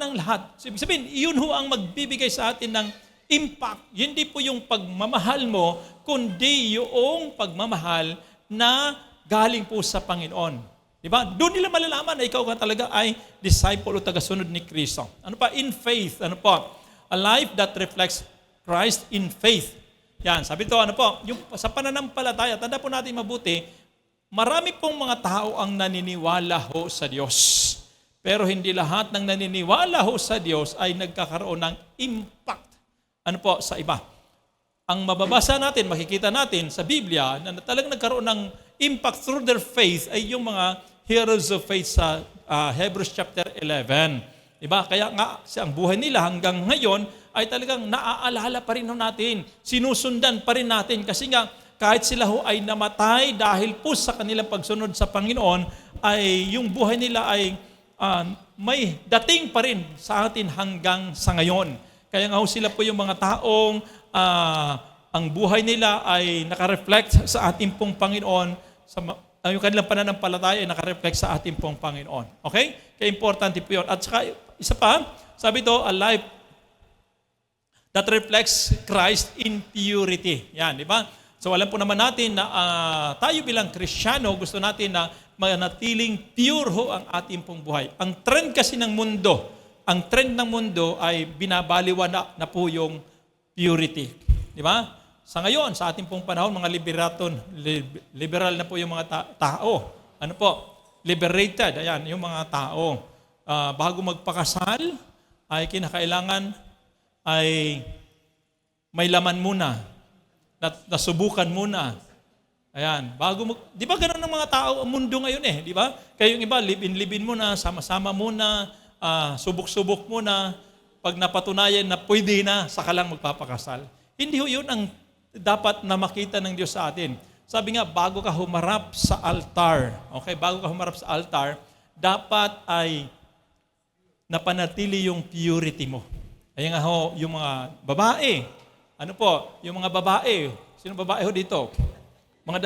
[SPEAKER 1] ng lahat. Ibig sabihin, yun ang magbibigay sa atin ng impact. Hindi po yung pagmamahal mo, kundi yung pagmamahal na galing po sa Panginoon. Di ba? Doon nila malalaman na ikaw ka talaga ay disciple o tagasunod ni Kristo. In faith. A life that reflects Christ in faith. Yan, sabi ito, yung sa pananampalataya, tanda po natin mabuti, marami pong mga tao ang naniniwala ho sa Diyos. Pero hindi lahat ng naniniwala ho sa Diyos ay nagkakaroon ng impact sa iba. Ang mababasa natin, makikita natin sa Biblia na talagang nagkaroon ng impact through their faith ay yung mga heroes of faith sa Hebrews chapter 11. Diba? Kaya nga, ang buhay nila hanggang ngayon ay talagang naaalala pa rin natin. Sinusundan pa rin natin kasi nga kahit sila ay namatay dahil po sa kanilang pagsunod sa Panginoon, ay yung buhay nila ay may dating pa rin sa atin hanggang sa ngayon. Kaya nga sila po yung mga taong ang buhay nila ay nakareflect sa ating pong Panginoon yung kanilang pananampalataya ay nakareflect sa ating pong Panginoon. Okay? Kaya importante po yun. At saka, isa pa, sabi ito, a life that reflects Christ in purity. Yan, di ba? So alam po naman natin na tayo bilang Kristiyano, gusto natin na manatiling pure ho ang ating pong buhay. Ang trend kasi ng mundo, ay binabaliwan na po yung purity. Di ba? Sa ngayon, sa ating pong panahon, mga liberal na po yung mga tao. Ano po? Liberated. Ayan, yung mga tao. Bago magpakasal, ay kinakailangan ay may laman muna. Nasubukan muna. Ayan, di ba ganun ng mga tao ang mundo ngayon di ba? Kaya yung iba, live-in muna, sama-sama muna, subok-subok muna, pag napatunayan na pwede na, saka lang magpapakasal. Hindi yun ang dapat na makita ng Diyos sa atin. Sabi nga, bago ka humarap sa altar, bago ka humarap sa altar, dapat ay napanatili yung purity mo. Kaya nga ho, yung mga babae, yung mga babae, sino babae ho dito? Mga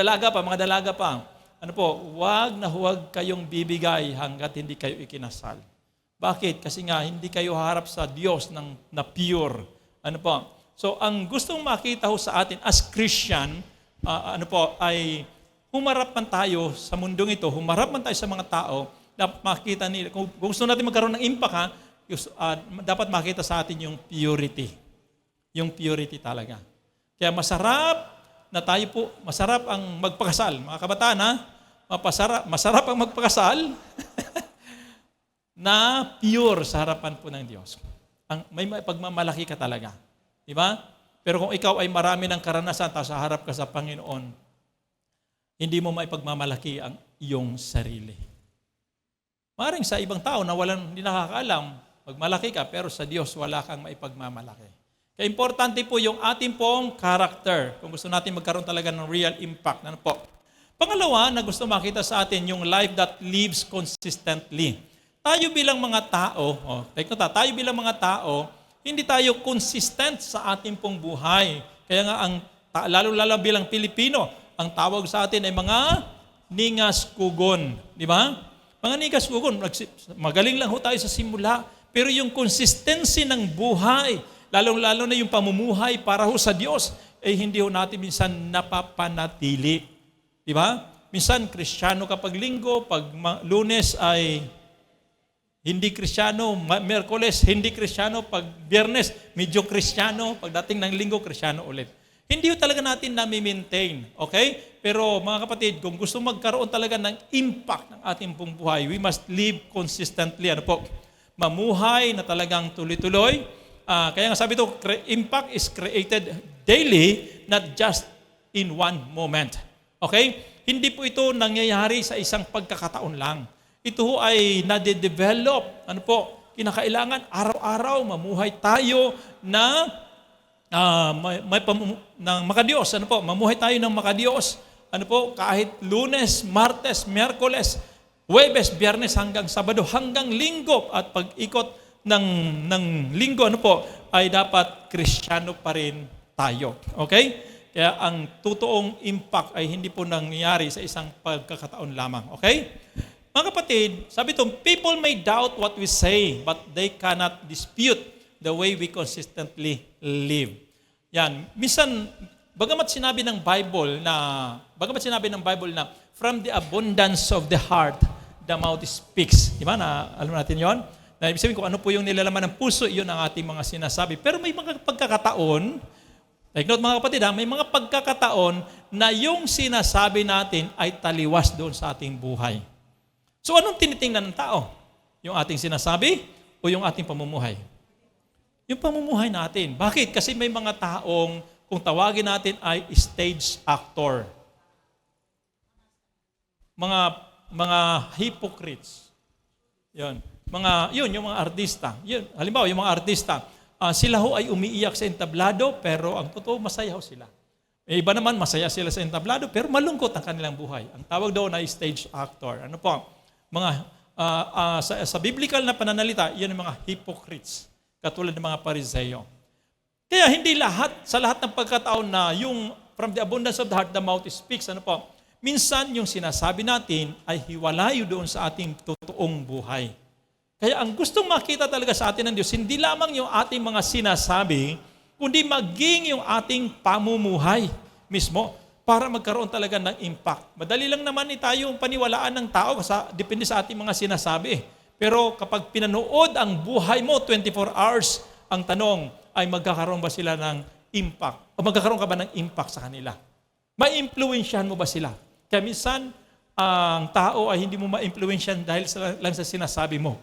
[SPEAKER 1] dalaga pa. Huwag kayong bibigay hanggat hindi kayo ikinasal. Bakit? Kasi nga, hindi kayo harap sa Diyos na pure. So, ang gustong makita ho sa atin as Christian, ay humarap man tayo sa mundong ito, humarap man tayo sa mga tao, dapat makita nila, kung gusto natin magkaroon ng impact, dapat makita sa atin yung purity. Yung purity talaga. Kaya masarap ang magpakasal. Mga kabataan, masarap ang magpakasal na pure sa harapan po ng Diyos. May pagmamalaki ka talaga. Di ba? Pero kung ikaw ay marami ng karanasan, tapos harap ka sa Panginoon, hindi mo maipagmamalaki ang iyong sarili. Maring sa ibang tao na hindi nakakaalam, magmalaki ka, pero sa Diyos wala kang maipagmamalaki. Kaya importante po yung ating pong character, kung gusto natin magkaroon talaga ng real impact. Pangalawa, na gusto makita sa atin, yung life that lives consistently. Tayo bilang mga tao, tayo bilang mga tao, hindi tayo consistent sa ating pong buhay. Kaya nga, lalo-lalo bilang Pilipino, ang tawag sa atin ay mga ningas-kugon. Di ba? Mga ningas-kugon, magaling lang ho tayo sa simula, pero yung consistency ng buhay, lalong-lalo na yung pamumuhay para ho sa Diyos, hindi ho natin minsan napapanatili. Di ba? Minsan, Kristiyano kapag linggo, pag Lunes ay hindi Kristiyano, Miyerkules, hindi Kristiyano, pag Biyernes, medyo Kristiyano, pagdating ng linggo, Kristiyano ulit. Hindi ho talaga natin na-maintain, okay? Pero mga kapatid, kung gusto magkaroon talaga ng impact ng ating pong buhay, we must live consistently. Mamuhay na talagang tuloy-tuloy. Kaya nga sabi ito, impact is created daily, not just in one moment. Okay? Hindi po ito nangyayari sa isang pagkakataon lang. Ito ay nade-develop. Kinakailangan araw-araw mamuhay tayo na ng makadiyos. Mamuhay tayo ng makadiyos. Kahit Lunes, Martes, Miyerkules, Huwebes, Biyernes hanggang Sabado, hanggang Linggo. At pag-ikot ng Linggo, ay dapat Kristiyano pa rin tayo. Okay? Kaya ang totoong impact ay hindi po nangyayari sa isang pagkakataon lamang. Okay? Mga kapatid, sabi ito, people may doubt what we say, but they cannot dispute the way we consistently live. Yan. Minsan, bagamat sinabi ng Bible na from the abundance of the heart, the mouth speaks. Diba? Alam natin yon? Na ibig sabihin kung ano po yung nilalaman ng puso, yun ang ating mga sinasabi. Pero may mga pagkakataon, take note mga kapatid, may mga pagkakataon na yung sinasabi natin ay taliwas doon sa ating buhay. So anong tinitingnan ng tao? Yung ating sinasabi o yung ating pamumuhay? Yung pamumuhay natin. Bakit? Kasi may mga taong, kung tawagin natin ay stage actor. Mga hypocrites. Yung mga artista. Halimbawa, yung mga artista, sila ho ay umiiyak sa entablado, pero ang totoo, masaya ho sila. May iba naman, masaya sila sa entablado, pero malungkot ang kanilang buhay. Ang tawag daw na stage actor. Sa biblical na pananalita, yan ang mga hypocrites, katulad ng mga Pariseo. Kaya hindi sa lahat ng pagkataon na yung from the abundance of the heart, the mouth speaks, minsan yung sinasabi natin ay hiwalay doon sa ating totoong buhay. Kaya ang gustong makita talaga sa atin ng Diyos, hindi lamang yung ating mga sinasabi, kundi maging yung ating pamumuhay mismo para magkaroon talaga ng impact. Madali lang naman tayo paniwalaan ng tao depende sa ating mga sinasabi. Pero kapag pinanood ang buhay mo 24 hours, ang tanong ay magkakaroon ba sila ng impact? O magkakaroon ka ba ng impact sa kanila? Ma-influensyahan mo ba sila? Kaya minsan, ang tao ay hindi mo ma-influensyahan dahil lang sa sinasabi mo.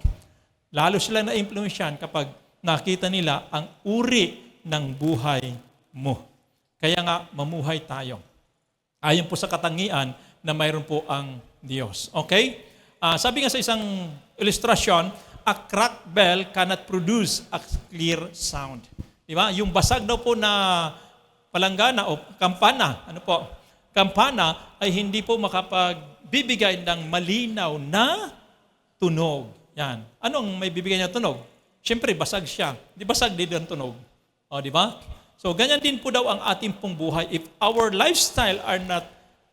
[SPEAKER 1] Lalo sila na-influensyahan kapag nakita nila ang uri ng buhay mo. Kaya nga, mamuhay tayo. Ayon po sa katangian na mayroon po ang Diyos. Okay? Sabi nga sa isang illustration, a cracked bell cannot produce a clear sound. Diba? Yung basag daw po na palanggana o kampana, kampana ay hindi po makapagbibigay ng malinaw na tunog. Yan. Anong may bibigay niya tunog? Siyempre, basag siya. Di basag din ang tunog. O, di ba? So, ganyan din po daw ang ating pong buhay. If our lifestyle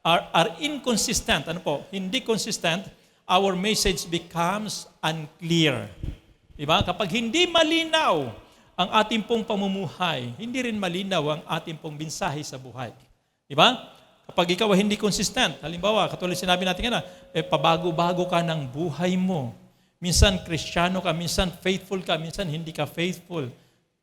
[SPEAKER 1] are inconsistent, hindi consistent, our message becomes unclear. Di ba? Kapag hindi malinaw ang ating pong pamumuhay, hindi rin malinaw ang ating pong mensahe sa buhay. Di ba? Kapag ikaw ay hindi consistent, halimbawa, katulad sinabi natin nga pabago-bago ka ng buhay mo. Minsan Kristiyano ka, minsan faithful ka, minsan hindi ka faithful.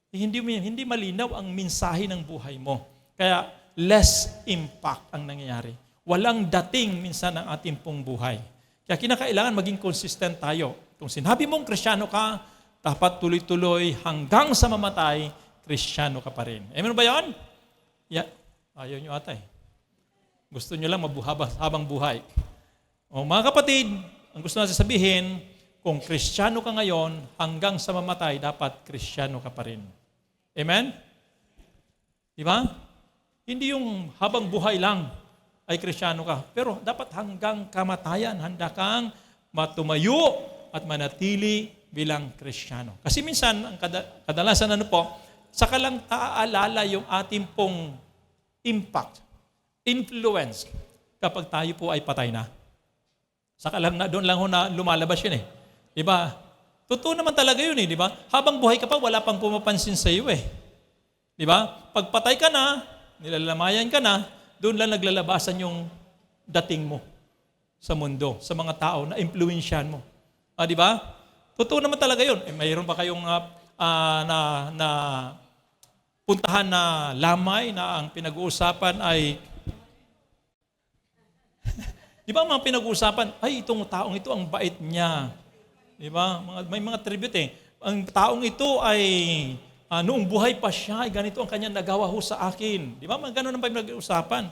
[SPEAKER 1] Hindi malinaw ang mensahe ng buhay mo. Kaya less impact ang nangyayari. Walang dating minsan ang ating pong buhay. Kaya kinakailangan maging consistent tayo. Kung sinabi mong Kristiyano ka, dapat tuloy-tuloy hanggang sa mamatay, Kristiyano ka pa rin. Amen ba yan? Yeah. Ayaw nyo ata eh. Gusto nyo lang habang buhay. O mga kapatid, ang gusto natin sabihin, kung Kristiyano ka ngayon, hanggang sa mamatay, dapat Kristiyano ka pa rin. Amen? Di ba? Hindi yung habang buhay lang ay Kristiyano ka. Pero dapat hanggang kamatayan, handa kang matumayo at manatili bilang Kristiyano. Kasi minsan, ang kadalasan saka lang taaalala yung ating pong impact, influence kapag tayo po ay patay na. Saka lang doon lang na lumalabas yun eh. Di ba? Totoo naman talaga yun eh, di ba? Habang buhay ka pa, wala pang pumapansin sa iyo eh. Di ba? Pag patay ka na, nilalamayan ka na, doon lang naglalabasan yung dating mo sa mundo, sa mga tao na impluwensyahan mo. Di ba? Totoo naman talaga yun. Mayroon pa kayong na puntahan na lamay na ang pinag-uusapan ay di ba mga pinag-uusapan, ay itong taong ito, ang bait niya. Di ba? May mga tribute eh. Ang taong ito ay noong buhay pa siya, ay ganito ang kanyang nagawa ho sa akin. Di ba? Mga ganun ang pinag-uusapan.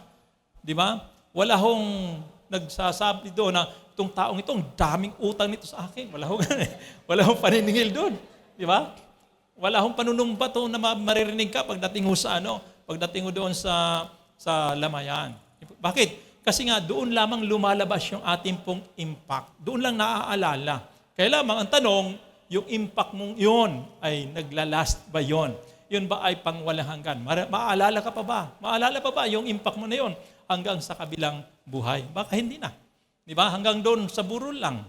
[SPEAKER 1] Di ba? Wala hong nagsasabi doon na itong taong ito, ang daming utang nito sa akin. Wala hong, wala hong paniningil doon. Di ba? Wala hong panunumpa to na maririnig ka pagdating ho sa pagdating ho doon sa lamayan. Bakit? Kasi nga, doon lamang lumalabas yung ating pong impact. Doon lang naaalala. Kaya lamang, ang tanong, yung impact mong yun ay naglalast ba yun? Yun ba ay pangwalang hanggan? Maaalala ka pa ba? Maalala pa ba yung impact mo na yun hanggang sa kabilang buhay? Baka hindi na. Di ba? Hanggang doon sa burol lang.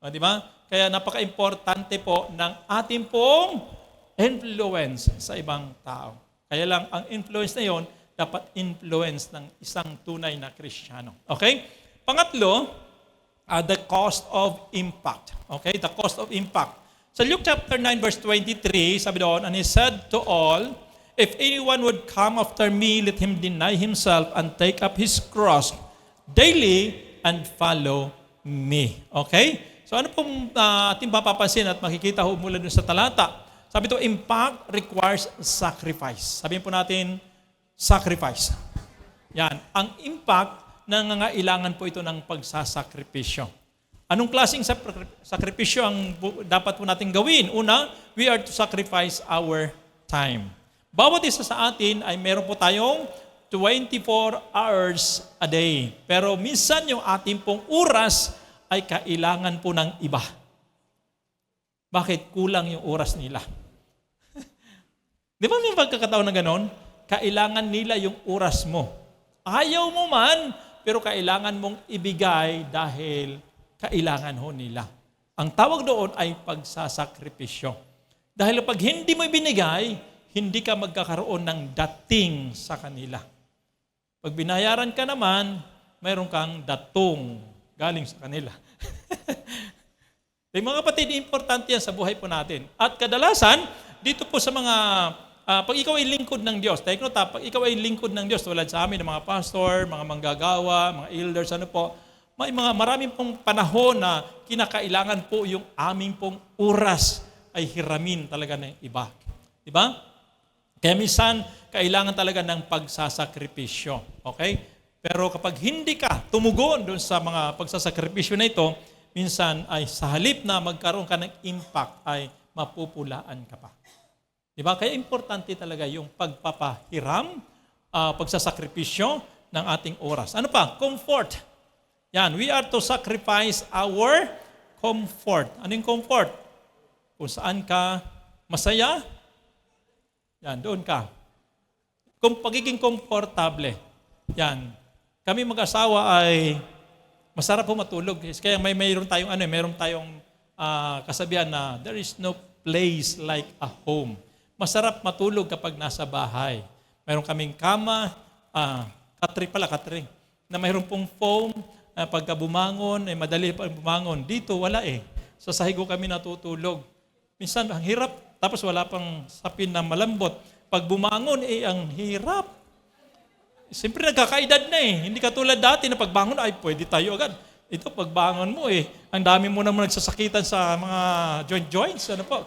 [SPEAKER 1] Di ba? Kaya napaka-importante po ng ating pong influence sa ibang tao. Kaya lang, ang influence na yun, dapat influence ng isang tunay na Kristiyano. Okay? Pangatlo, the cost of impact. Okay? The cost of impact. Sa Luke chapter 9 verse 23, sabi doon, and he said to all, if anyone would come after me, let him deny himself and take up his cross daily and follow me. Okay? So ano pong ating papapansin at makikita ho mula dun sa talata? Sabi ito, impact requires sacrifice. Sabihin po natin, sacrifice. Yan. Ang impact, nangangailangan po ito ng pagsasakripisyo. Anong klaseng sakripisyo ang dapat po natin gawin? Una, we are to sacrifice our time. Bawat isa sa atin ay meron po tayong 24 hours a day. Pero minsan yung ating pong oras ay kailangan po ng iba. Bakit? Kulang yung oras nila. Di ba may pagkakataon na ganon? Kailangan nila yung oras mo. Ayaw mo man, pero kailangan mong ibigay dahil kailangan ho nila. Ang tawag doon ay pagsasakripisyo. Dahil pag hindi mo ibinigay, hindi ka magkakaroon ng dating sa kanila. Pag binayaran ka naman, mayroon kang datong galing sa kanila. Mga kapatid, importante yan sa buhay po natin. At kadalasan, dito po sa mga, pag ikaw ay lingkod ng Diyos, take note, pag ikaw ay lingkod ng Diyos, tulad sa amin, ng mga pastor, mga manggagawa, mga elders, ano po, may mga maraming pong panahon na kinakailangan po yung aming pong oras ay hiramin talaga ng iba. Diba? Kaya minsan, kailangan talaga ng pagsasakripisyo. Okay? Pero kapag hindi ka tumugon doon sa mga pagsasakripisyo na ito, minsan ay sa halip na magkaroon ka ng impact ay mapupulaan ka pa. Diba? Kaya importante talaga yung pagpapahiram, pagsasakripisyo ng ating oras. Ano pa? Comfort. Yan, we are to sacrifice our comfort. Ano yung comfort? Kung saan ka masaya, yan, doon ka. Kung pagiging komportable, yan. Kami mag-asawa ay masarap po matulog. Kaya mayroon tayong kasabihan na there is no place like a home. Masarap matulog kapag nasa bahay. Mayroon kaming kama, katri, na mayroon pong foam, pagka bumangon, madali pa bumangon. Dito, wala eh. Sa sahigo kami natutulog. Minsan, ang hirap, tapos wala pang sapin na malambot. Pag bumangon, ang hirap. Siyempre, nagkakaedad na eh. Hindi katulad dati na pagbangon, ay pwede tayo agad. Ito, pagbangon mo ang dami mo naman nagsasakitan sa mga joints. Ano po?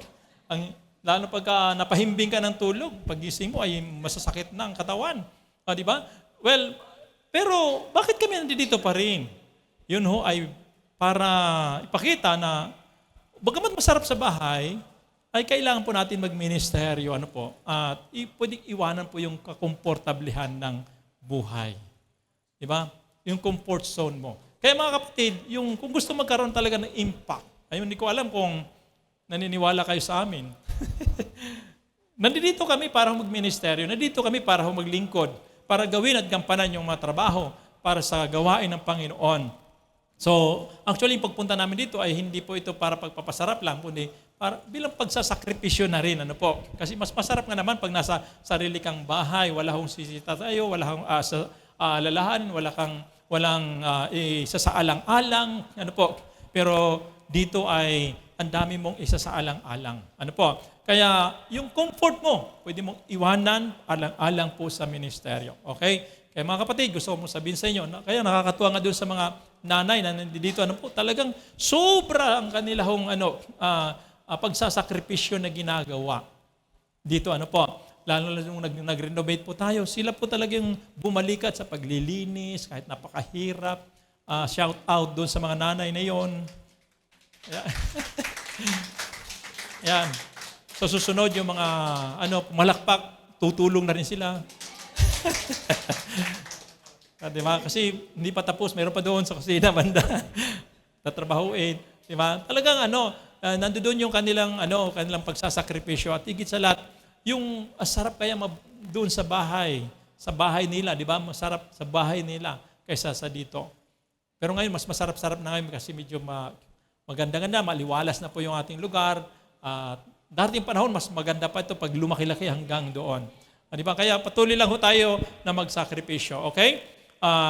[SPEAKER 1] Lalo pagka napahimbing ka ng tulog, pagising mo ay masasakit na ang katawan. Di ba? Well, pero bakit kami nandito pa rin? Yun ho ay para ipakita na bagamat masarap sa bahay, ay kailangan po natin magministeryo at pwedeng iwanan po yung kakomportablehan ng buhay. Di ba? Yung comfort zone mo. Kaya mga kapatid, kung gusto magkaroon talaga ng impact, ayun, hindi ko alam kung naniniwala kayo sa amin. Nandito kami para magministeryo, nandito kami para maglingkod, para gawin at gampanan yung mga trabaho para sa gawain ng Panginoon. So, actually, yung pagpunta namin dito ay hindi po ito para pagpapasarap lang, kundi para bilang pagsasakripisyo na rin. Kasi mas masarap nga naman pag nasa sarili kang bahay, wala kang sisita tayo, wala kang alalahanin, walang isasaalang-alang. Pero dito ay ang dami mong isasaalang-alang. Kaya yung comfort mo, pwede mong iwanan alang-alang po sa ministeryo. Okay? Kaya mga kapatid, gusto ko mong sabihin sa inyo, kaya nakakatuwa nga doon sa mga nanay na nandito, talagang sobra ang kanilahong pagsasakripisyo na ginagawa. Dito, lalo na nung nag-renovate po tayo, sila po talagang bumalikat sa paglilinis, kahit napakahirap. Shout out doon sa mga nanay na yon. Yan. So susunod yung mga malakpak, tutulong na rin sila. Diba? Kasi hindi pa tapos, mayroon pa doon sa kusina banda. Tatrabahuin. Diba? Talagang nandoon yung kanilang pagsasakripisyo at higit sa lahat, yung sarap kaya doon sa bahay nila, di ba? Masarap sa bahay nila kaysa sa dito. Pero ngayon, mas masarap-sarap na ngayon kasi medyo maganda-ganda, maliwalas na po yung ating lugar. Darating panahon, mas maganda pa ito pag lumaki-laki hanggang doon. Di ba? Kaya patuloy lang ho tayo na magsakripisyo. Okay?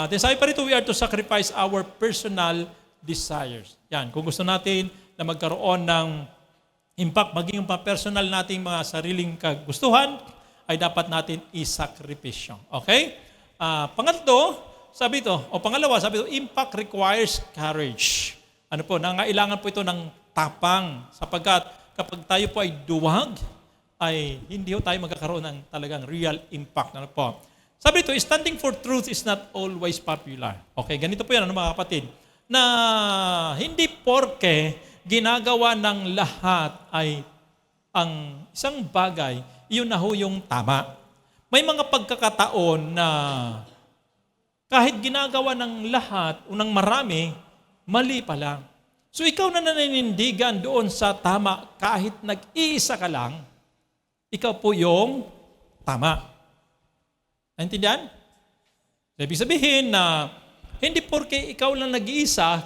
[SPEAKER 1] Then sabi pa rito, we are to sacrifice our personal desires. Yan. Kung gusto natin na magkaroon ng impact, maging personal nating mga sariling kagustuhan, ay dapat natin isakripisyo. Okay? Pangatlo, pangalawa, sabi ito, impact requires courage. Nangailangan po ito ng tapang sapagkat kapag tayo po ay duwag, ay hindi ho tayo magkakaroon ng talagang real impact. Sabi ito, standing for truth is not always popular. Okay, ganito po yan, mga kapatid, na hindi porke ginagawa ng lahat ay ang isang bagay, iyon na ho yung tama. May mga pagkakataon na kahit ginagawa ng lahat o ng marami, mali pa lang. So ikaw na naninindigan doon sa tama kahit nag-iisa ka lang, ikaw po yung tama. Naintindihan? Ibig sabihin na Hindi porke ikaw lang nag-iisa,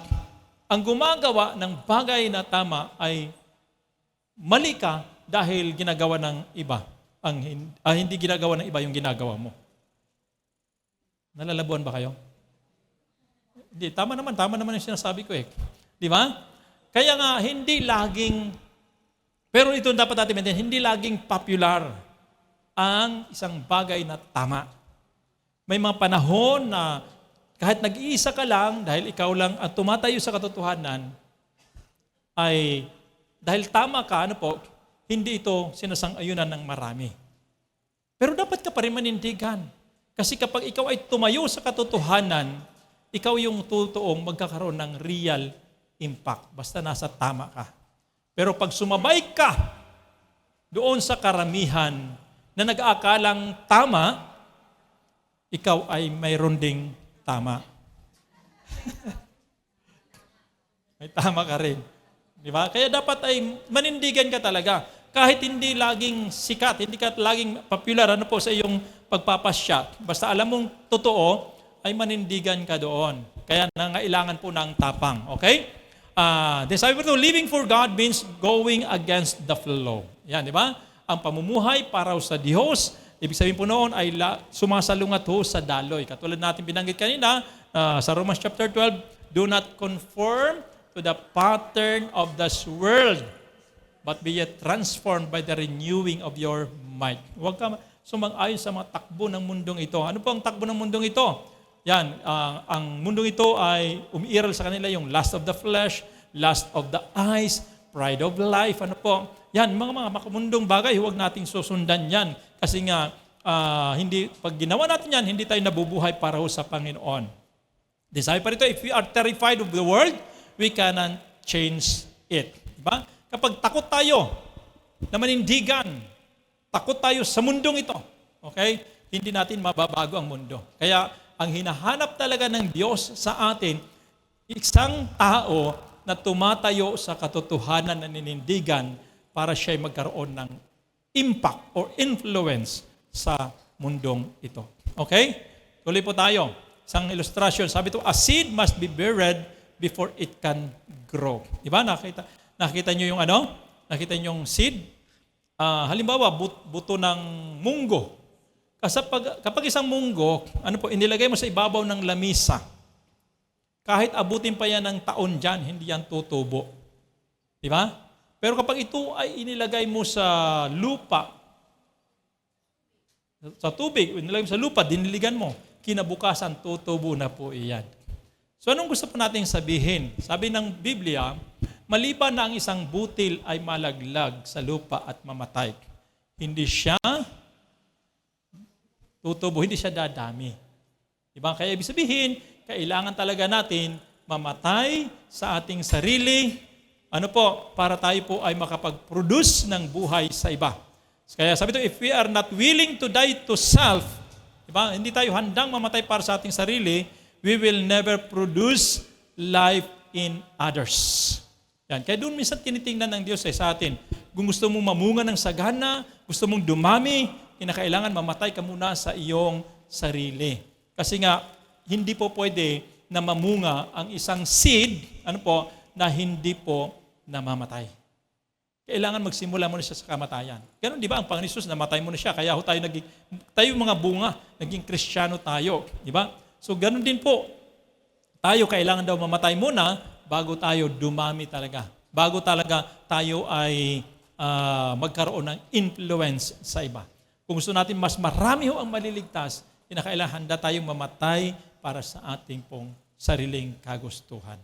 [SPEAKER 1] ang gumagawa ng bagay na tama ay mali ka dahil ginagawa ng iba. Hindi ginagawa ng iba yung ginagawa mo. Nalalabuan ba kayo? Hindi, tama naman yung sinasabi ko eh. Di ba? Kaya nga, hindi laging, pero ito dapat natin maintain, hindi laging popular ang isang bagay na tama. May mga panahon na kahit nag-iisa ka lang, dahil ikaw lang ang tumatayo sa katotohanan, ay dahil tama ka, hindi ito sinasang-ayunan ng marami. Pero dapat ka pa rin manindigan. Kasi kapag ikaw ay tumayo sa katotohanan, ikaw yung totoong magkakaroon ng real impact. Basta nasa tama ka. Pero pag sumabay ka doon sa karamihan na nag-aakalang tama, ikaw ay mayroon ding tama. May tama ka rin. Di ba? Kaya dapat ay manindigan ka talaga. Kahit hindi laging sikat, hindi ka laging popular sa iyong pagpapasya. Basta alam mong totoo, ay manindigan ka doon. Kaya nangailangan po ng tapang. Okay? Sabi po, living for God means going against the flow. Yan, di ba? Ang pamumuhay para sa Diyos, ibig sabihin po noon ay sumasalungat sa daloy. Katulad natin binanggit kanina sa Romans chapter 12, do not conform to the pattern of this world, but be yet transformed by the renewing of your mind. Huwag ka sumang-ayon sa mga takbo ng mundong ito. Ano po ang takbo ng mundong ito? Yan, ang mundong ito ay umiiral sa kanila yung lust of the flesh, lust of the eyes, pride of life. Ano po? Yan, mga makamundong bagay, huwag nating susundan yan. Kasi nga, pag ginawa natin yan, hindi tayo nabubuhay para sa Panginoon. Sabi pa rito, if we are terrified of the world, we cannot change it. Diba? Kapag takot tayo na manindigan, takot tayo sa mundong ito, okay? Hindi natin mababago ang mundo. Kaya, ang hinahanap talaga ng Diyos sa atin, isang tao na tumatayo sa katotohanan na ninindigan para siya'y magkaroon ng impact or influence sa mundong ito. Okay? Tuloy po tayo. Isang ilustrasyon. Sabi ito, a seed must be buried before it can grow. Diba? Nakita niyo yung Nakita niyo yung seed? Halimbawa, buto ng munggo. Kapag isang munggo, inilagay mo sa ibabaw ng lamisa, kahit abutin pa yan ng taon dyan, hindi yan tutubo. Di ba? Pero kapag ito ay inilagay mo sa lupa, sa tubig, inilagay mo sa lupa, diniligan mo, kinabukasan, tutubo na po iyan. So anong gusto po natin sabihin? Sabi ng Biblia, maliban na ang isang butil ay malaglag sa lupa at mamatay, hindi siya tutubo, hindi siya dadami. Diba? Kaya ibig sabihin, kailangan talaga natin mamatay sa ating sarili, para tayo po ay makapag-produce ng buhay sa iba. Kaya sabi ito, if we are not willing to die to self, diba? Hindi tayo handang mamatay para sa ating sarili, we will never produce life in others. Yan. Kaya doon minsan tinitingnan ng Diyos sa atin. Kung gusto mong mamunga ng sagana, gusto mong dumami, kinakailangan mamatay ka muna sa iyong sarili. Kasi nga, hindi po pwede na mamunga ang isang seed, na hindi po namamatay. Kailangan magsimula muna siya sa kamatayan. Ganon, di ba? Ang Panginoon Jesus, namatay muna siya. Kaya tayo mga bunga, naging Kristiyano tayo. Di ba? So, ganon din po. Tayo kailangan daw mamatay muna bago tayo dumami talaga. Bago talaga tayo ay magkaroon ng influence sa iba. Kung gusto natin mas marami ang maliligtas, kinakailangan handa tayong mamatay para sa ating pong sariling kagustuhan.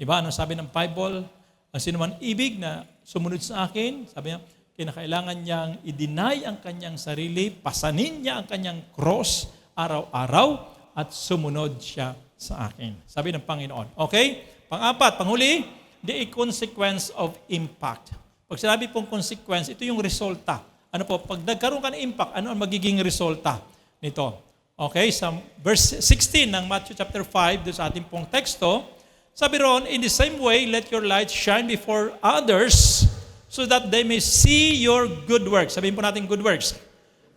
[SPEAKER 1] Diba? Ano sabi ng Bible? Ang sino man ibig na sumunod sa akin, sabi niya, kinakailangan niyang i-deny ang kanyang sarili, pasanin niya ang kanyang cross araw-araw at sumunod siya sa akin. Sabi ng Panginoon. Okay? Pang-apat, panghuli, the consequence of impact. Pag sinabi pong consequence, ito yung resulta. Pag nagkaroon ka ng impact, ano ang magiging resulta nito? Okay, sa verse 16 ng Matthew chapter 5, doon sa ating pong teksto, sabi ron, in the same way, let your light shine before others so that they may see your good works. Sabihin po natin good works.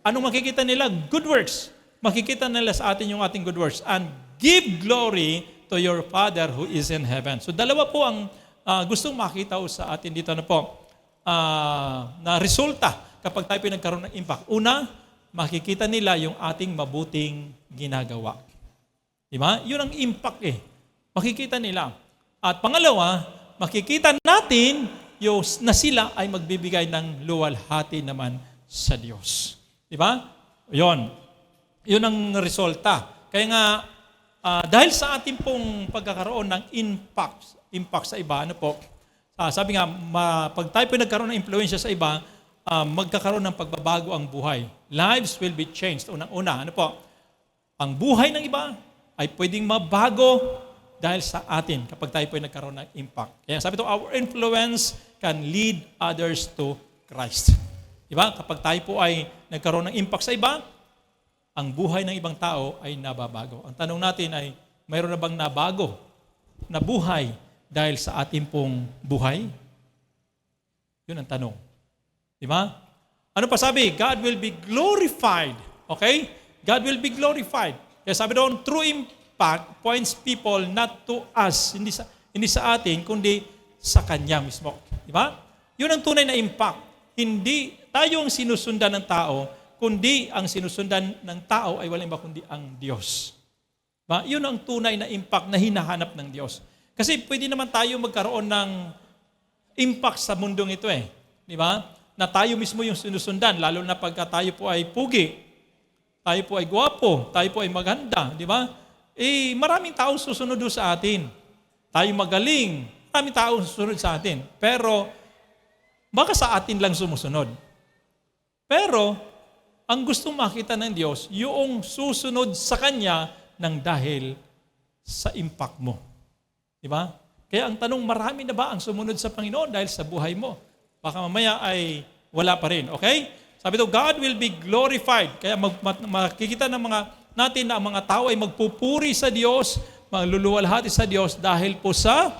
[SPEAKER 1] Anong makikita nila? Good works. Makikita nila sa atin yung ating good works and give glory to your Father who is in heaven. So dalawa po ang gustong makita sa atin dito na resulta kapag tayo nagkaroon ng impact. Una, makikita nila yung ating mabuting ginagawa. Diba? Yun ang impact Makikita nila. At pangalawa, makikita natin na sila ay magbibigay ng luwalhati naman sa Diyos. Diba? Yun ang resulta. Kaya nga, dahil sa ating pong pagkakaroon ng impact sa iba, sabi nga, pag tayo po nagkaroon ng impluensya sa iba, magkakaroon ng pagbabago ang buhay. Lives will be changed. Unang-una, ang buhay ng iba ay pwedeng mabago dahil sa atin kapag tayo po nagkaroon ng impact. Kaya sabi our influence can lead others to Christ. Diba? Kapag tayo po ay nagkaroon ng impact sa iba, ang buhay ng ibang tao ay nababago. Ang tanong natin ay, mayroon na bang nabago na buhay dahil sa ating pong buhay? Yun ang tanong. Diba? Ano pa sabi? God will be glorified. Okay? God will be glorified. Kaya sabi doon, true impact points people not to us, hindi sa atin, kundi sa Kanya mismo. Diba? Yun ang tunay na impact. Hindi tayo ang sinusundan ng tao, kundi ang sinusundan ng tao ay walang iba kundi ang Diyos. Diba? Yun ang tunay na impact na hinahanap ng Diyos. Kasi pwede naman tayo magkaroon ng impact sa mundong ito Diba? Na tayo mismo yung sinusundan, lalo na pagka tayo po ay pugi, tayo po ay gwapo, tayo po ay maganda, di ba? Maraming tao susunod sa atin. Tayo magaling, maraming tao susunod sa atin. Pero, baka sa atin lang sumusunod. Pero, ang gustong makita ng Diyos, yung susunod sa Kanya ng dahil sa impact mo. Di ba? Kaya ang tanong, marami na ba ang sumunod sa Panginoon dahil sa buhay mo? Baka mamaya ay wala pa rin. Okay? Sabi ito, God will be glorified. Kaya makikita ng natin na ang mga tao ay magpupuri sa Diyos, magluluwalhati sa Diyos dahil po sa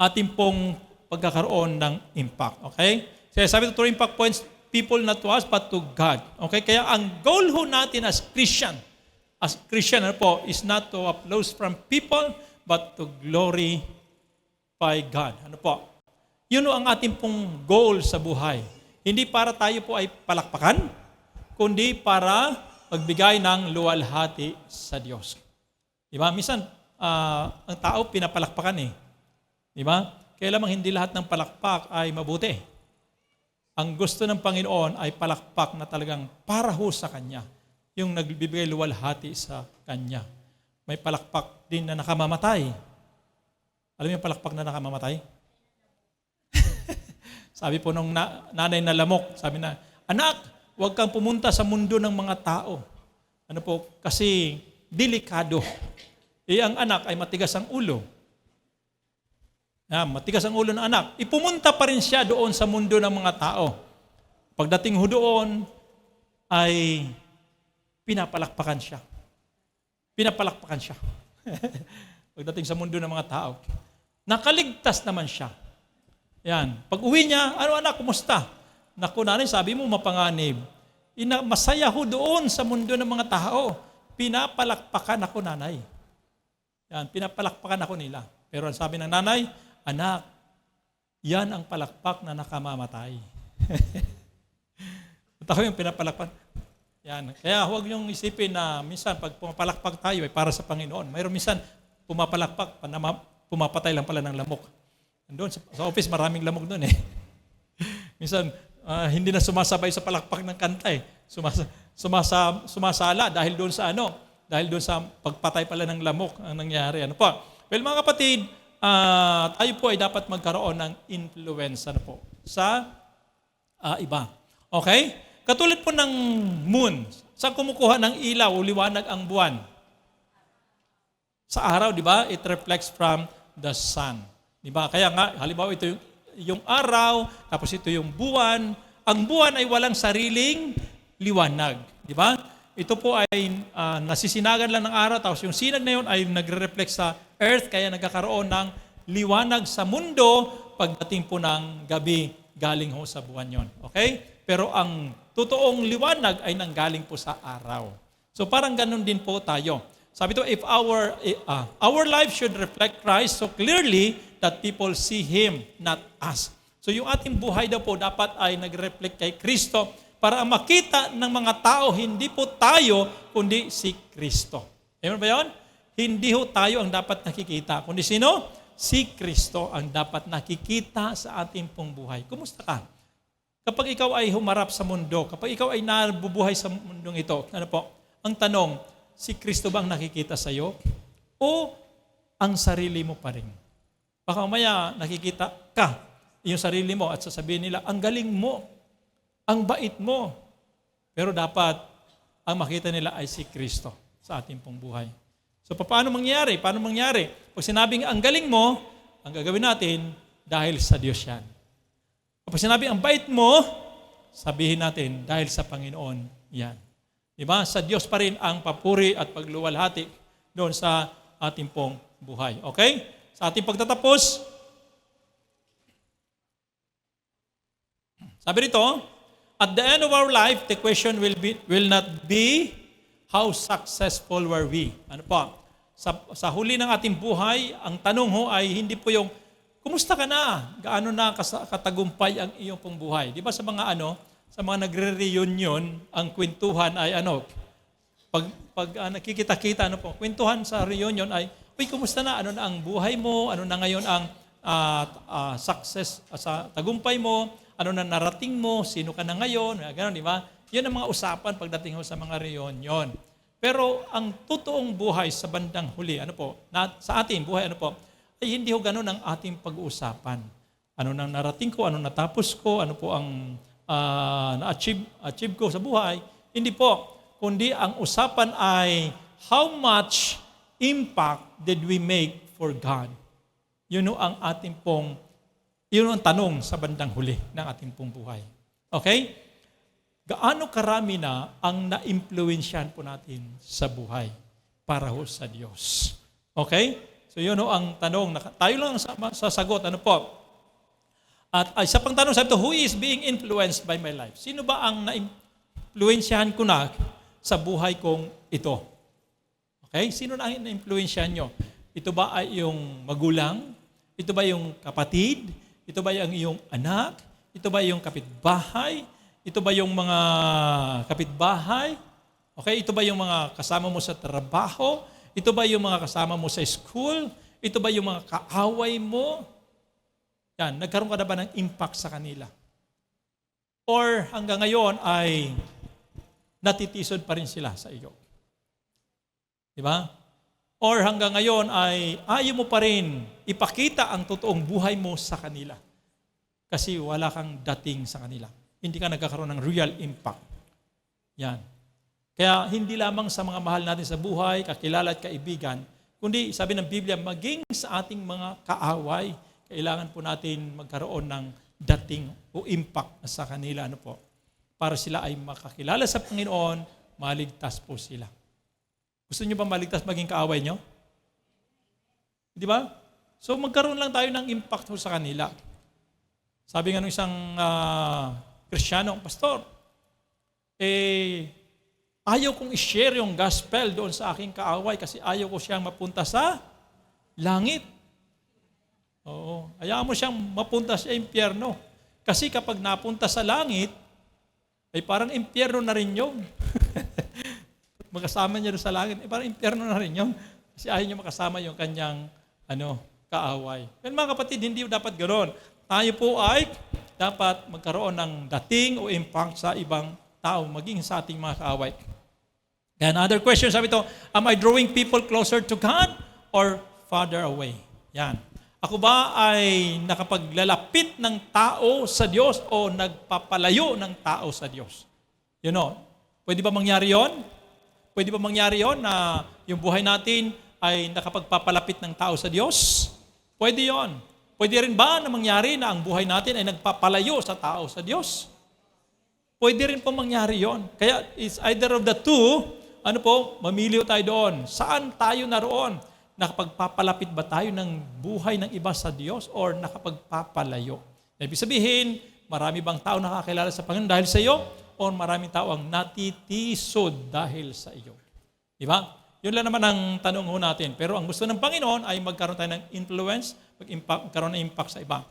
[SPEAKER 1] ating pong pagkakaroon ng impact. Okay? Kaya sabi ito, true impact points people not to us but to God. Okay? Kaya ang goal ho natin as Christian is not to applause from people but to glorify God. Yun ang ating pong goal sa buhay. Hindi para tayo po ay palakpakan, kundi para magbigay ng luwalhati sa Diyos. Diba? Minsan, ang tao pinapalakpakan Diba? Kaya lamang hindi lahat ng palakpak ay mabuti. Ang gusto ng Panginoon ay palakpak na talagang para ho sa Kanya. Yung nagbibigay luwalhati sa Kanya. May palakpak din na nakamamatay. Alam mo yung palakpak na nakamamatay? Sabi po nung nanay na lamok, sabi na, anak, huwag kang pumunta sa mundo ng mga tao. Kasi delikado. Ang anak ay matigas ang ulo. Matigas ang ulo ng anak. Ipumunta pa rin siya doon sa mundo ng mga tao. Pagdating ho doon, ay pinapalakpakan siya. Pagdating sa mundo ng mga tao. Nakaligtas naman siya. Yan. Pag uwi niya, ano anak, kumusta? Naku, nanay, sabi mo mapanganib. Masaya ho doon sa mundo ng mga tao. Pinapalakpakan ako, nanay. Yan, pinapalakpakan ako nila. Pero ang sabi ng nanay, anak, yan ang palakpak na nakamamatay. Ito yung pinapalakpak. Yan. Kaya huwag niyong isipin na minsan pag pumapalakpak tayo ay para sa Panginoon. Mayroon minsan pumapalakpak, pumapatay lang pala ng lamok. Doon sa office, maraming lamok doon Minsan, hindi na sumasabay sa palakpak ng kanta Sumasala dahil doon sa pagpatay pala ng lamok ang nangyari. Well, mga kapatid, tayo po ay dapat magkaroon ng influence sa iba. Okay? Katulad po ng moon. Saan kumukuha ng ilaw o liwanag ang buwan? Sa araw, di ba? It reflects from the sun. Diba? Kaya nga, halimbawa ito yung araw, tapos ito yung buwan. Ang buwan ay walang sariling liwanag. Diba? Ito po ay nasisinagan lang ng araw, tapos yung sinag na yun ay nagre-reflect sa earth, kaya nagkakaroon ng liwanag sa mundo pagdating po ng gabi, galing ho sa buwan yon. Okay? Pero ang totoong liwanag ay nanggaling po sa araw. So parang ganun din po tayo. Sabi ito, if our life should reflect Christ so clearly that people see Him, not us. So yung ating buhay daw po dapat ay nag-reflect kay Kristo para makita ng mga tao, hindi po tayo, kundi si Kristo. Amen ba yun? Hindi ho tayo ang dapat nakikita, kundi sino? Si Kristo ang dapat nakikita sa ating pong buhay. Kumusta ka? Kapag ikaw ay humarap sa mundo, kapag ikaw ay nabubuhay sa mundong ito, ano po? Ang tanong, si Kristo ba ang nakikita sa iyo? O ang sarili mo pa rin? Baka mamaya nakikita ka, yung sarili mo at sasabihin nila, ang galing mo, ang bait mo. Pero dapat, ang makita nila ay si Kristo sa ating pong buhay. So, paano mangyari? Paano mangyari? Pag sinabing ang galing mo, ang gagawin natin, dahil sa Diyos yan. Kapag sinabing ang bait mo, sabihin natin, dahil sa Panginoon yan. Diba? Sa Diyos pa rin ang papuri at pagluwalhati doon sa ating pong buhay. Okay? Sa ating pagtatapos, sabi rito, at the end of our life, the question will not be how successful were we. Ano po? Sa huli ng ating buhay, ang tanong ho ay hindi po yung, kumusta ka na? Gaano na katagumpay ang iyong pong buhay? Di ba sa mga nagre-reunion, ang kwentuhan ay pag nakikita-kita, kwentuhan sa reunion ay, uy, kumusta na? Ano na ang buhay mo? Ano na ngayon ang success sa tagumpay mo? Ano na narating mo, sino ka na ngayon, gano'n, di ba? Yan ang mga usapan pagdating ho sa mga reunion. Pero ang totoong buhay sa bandang huli, sa ating buhay, ay hindi ho gano'n ang ating pag-uusapan. Ano nang narating ko, ano natapos ko, ano po ang na-achieve ko sa buhay. Hindi po, kundi ang usapan ay how much impact did we make for God? Yun ang ating pong yun ang tanong sa bandang huli ng ating pong buhay. Okay? Gaano karami na ang na-impluwensyahan po natin sa buhay para ho sa Diyos? Okay? So yun ang tanong. Tayo lang ang sasagot. Ano po? At isa pang tanong, sabi ito, who is being influenced by my life? Sino ba ang na-impluwensyahan ko na sa buhay kong ito? Okay? Sino na ang na-impluwensyahan nyo? Ito ba ay yung magulang? Ito ba yung kapatid? Ito ba yung iyong anak? Ito ba yung kapitbahay? Ito ba yung mga kapitbahay? Okay, ito ba yung mga kasama mo sa trabaho? Ito ba yung mga kasama mo sa school? Ito ba yung mga kaaway mo? Yan, nagkaroon ka na ba ng impact sa kanila? Or hanggang ngayon ay natitisod pa rin sila sa iyo? Di ba? Or hanggang ngayon ay ayaw mo pa rin ipakita ang totoong buhay mo sa kanila. Kasi wala kang dating sa kanila. Hindi ka nagkakaroon ng real impact. Yan. Kaya hindi lamang sa mga mahal natin sa buhay, kakilala at kaibigan, kundi sabi ng Biblia, maging sa ating mga kaaway, kailangan po natin magkaroon ng dating o impact sa kanila. Para sila ay makakilala sa Panginoon, maligtas po sila. Gusto nyo ba maligtas maging kaaway nyo? Di ba? So magkaroon lang tayo ng impact sa kanila. Sabi nga ng isang Kristiyano, pastor, ayaw kong i-share yung gospel doon sa aking kaaway kasi ayaw ko siyang mapunta sa langit. Oo. Ayaw mo siyang mapunta sa impyerno. Kasi kapag napunta sa langit, ay parang impyerno na rin yun. Magkasama niya doon sa langit, parang impyerno na rin yun. Kasi ayaw niya makasama yung kanyang kaaway. Pero mga kapatid, hindi dapat ganoon. Tayo po ay dapat magkaroon ng dating o impact sa ibang tao, maging sa ating mga kaaway. And other question, sabi ito, am I drawing people closer to God or farther away? Yan. Ako ba ay nakapaglalapit ng tao sa Diyos o nagpapalayo ng tao sa Diyos? Pwede ba mangyari yon? Pwede ba mangyari yon na yung buhay natin ay nakapagpapalapit ng tao sa Diyos? Pwede yon. Pwede rin ba na mangyari na ang buhay natin ay nagpapalayo sa tao sa Diyos? Pwede rin po mangyari yon. Kaya it's either of the two, mamili tayo doon. Saan tayo naroon? Nakapagpapalapit ba tayo ng buhay ng iba sa Diyos or nakapagpapalayo? Ibig sabihin, marami bang tao nakakilala sa Panginoon dahil sa iyo? O maraming tao ang natitisod dahil sa iyo? Di ba? Yun lang naman ang tanong ho natin. Pero ang gusto ng Panginoon ay magkaroon tayo ng influence, magkaroon ng impact sa iba.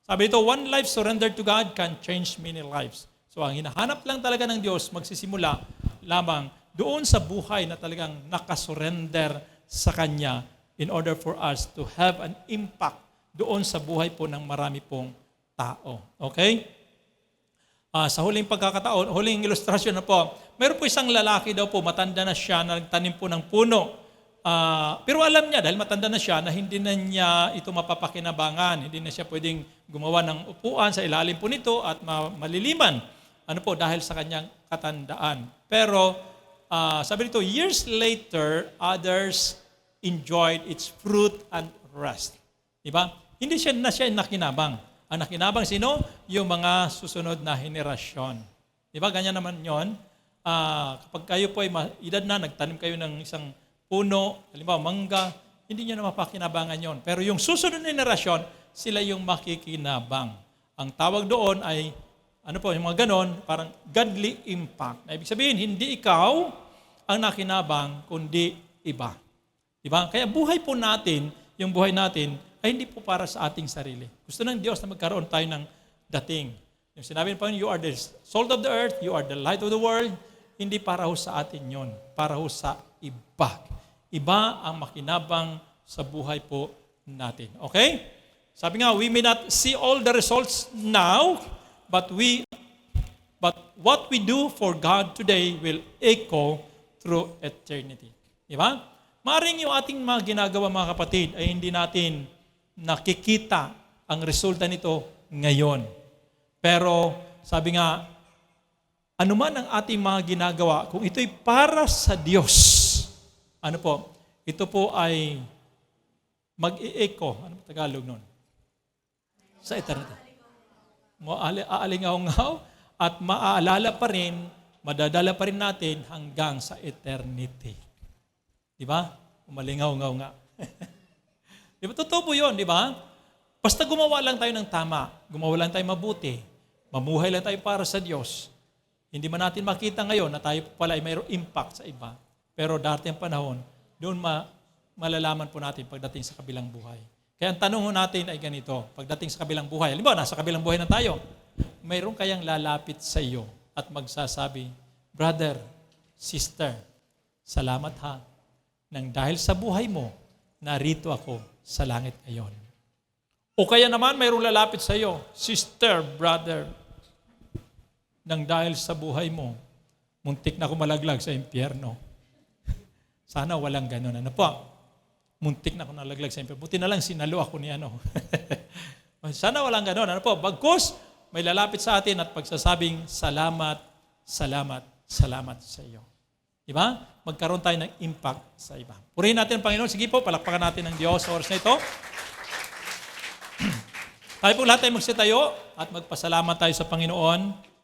[SPEAKER 1] Sabi dito, one life surrendered to God can change many lives. So ang hinahanap lang talaga ng Diyos, magsisimula lamang doon sa buhay na talagang nakasurrender sa Kanya in order for us to have an impact doon sa buhay po ng marami pong tao. Okay? Sa huling pagkakataon, huling ilustrasyon na po, meron po isang lalaki daw po, matanda na siya, nagtanim po ng puno. Pero alam niya, dahil matanda na siya, na hindi na niya ito mapapakinabangan. Hindi na siya pwedeng gumawa ng upuan sa ilalim po nito at maliliman. Ano po, dahil sa kanyang katandaan. Pero, sabi nito, years later, others enjoyed its fruit and rest. Diba? Hindi siya nakinabang. Ang nakinabang sino? Yung mga susunod na henerasyon. Diba? Ganyan naman yon. Kapag kayo po ay edad na, nagtanim kayo ng isang puno, halimbawa mangga, hindi nyo na mapakinabangan yon. Pero yung susunod na henerasyon, sila yung makikinabang. Ang tawag doon ay, ano po, yung mga ganon, parang godly impact. Na ibig sabihin, hindi ikaw ang nakinabang, kundi iba. Diba? Kaya buhay po natin, yung buhay natin, ay hindi po para sa ating sarili. Gusto ng Diyos na magkaroon tayo ng dating. Yung sinabi ng Panginoon, you are the salt of the earth, you are the light of the world, hindi para ho sa atin yon, para ho sa iba. Iba ang makinabang sa buhay po natin. Okay? Sabi nga, we may not see all the results now, but what we do for God today will echo through eternity. Diba? Maring yung ating mga ginagawa, mga kapatid, ay hindi natin nakikita ang resulta nito ngayon. Pero sabi nga, anuman ang ating mga ginagawa, kung ito'y para sa Diyos, ano po, ito po ay mag-i-echo. Ano ba Tagalog nun? Sa eternity. Aalingaw-ngaw at maaalala pa rin, madadala pa rin natin hanggang sa eternity. Di ba? Umalingaw-ngaw nga. Di ba? Totoo po yun, di ba? Basta gumawa lang tayo ng tama, gumawa lang tayo mabuti, mamuhay lang tayo para sa Diyos. Hindi man natin makita ngayon na tayo pala ay mayroong impact sa iba. Pero darating ang panahon, doon malalaman po natin pagdating sa kabilang buhay. Kaya ang tanong natin ay ganito, pagdating sa kabilang buhay, halimbawa, nasa kabilang buhay na tayo, mayroon kayang lalapit sa iyo at magsasabi, brother, sister, salamat ha, nang dahil sa buhay mo, narito ako sa langit ngayon. O kaya naman, mayroong lalapit sa iyo, sister, brother, nang dahil sa buhay mo, muntik na ako malaglag sa impyerno. Sana walang ganun. Ano po? Muntik na ako nalaglag sa impyerno. Buti na lang sinalo ako ni ano. Sana walang ganun. Ano po? Bagkus, may lalapit sa atin at pagsasabing, salamat, salamat, salamat sa iyo. Diba? Magkaroon tayo ng impact sa iba. Purihin natin ang Panginoon. Sige po, palakpakan natin ng Diyos sa oras na ito. Tayo po lahat ay magsitayo at magpasalamat tayo sa Panginoon.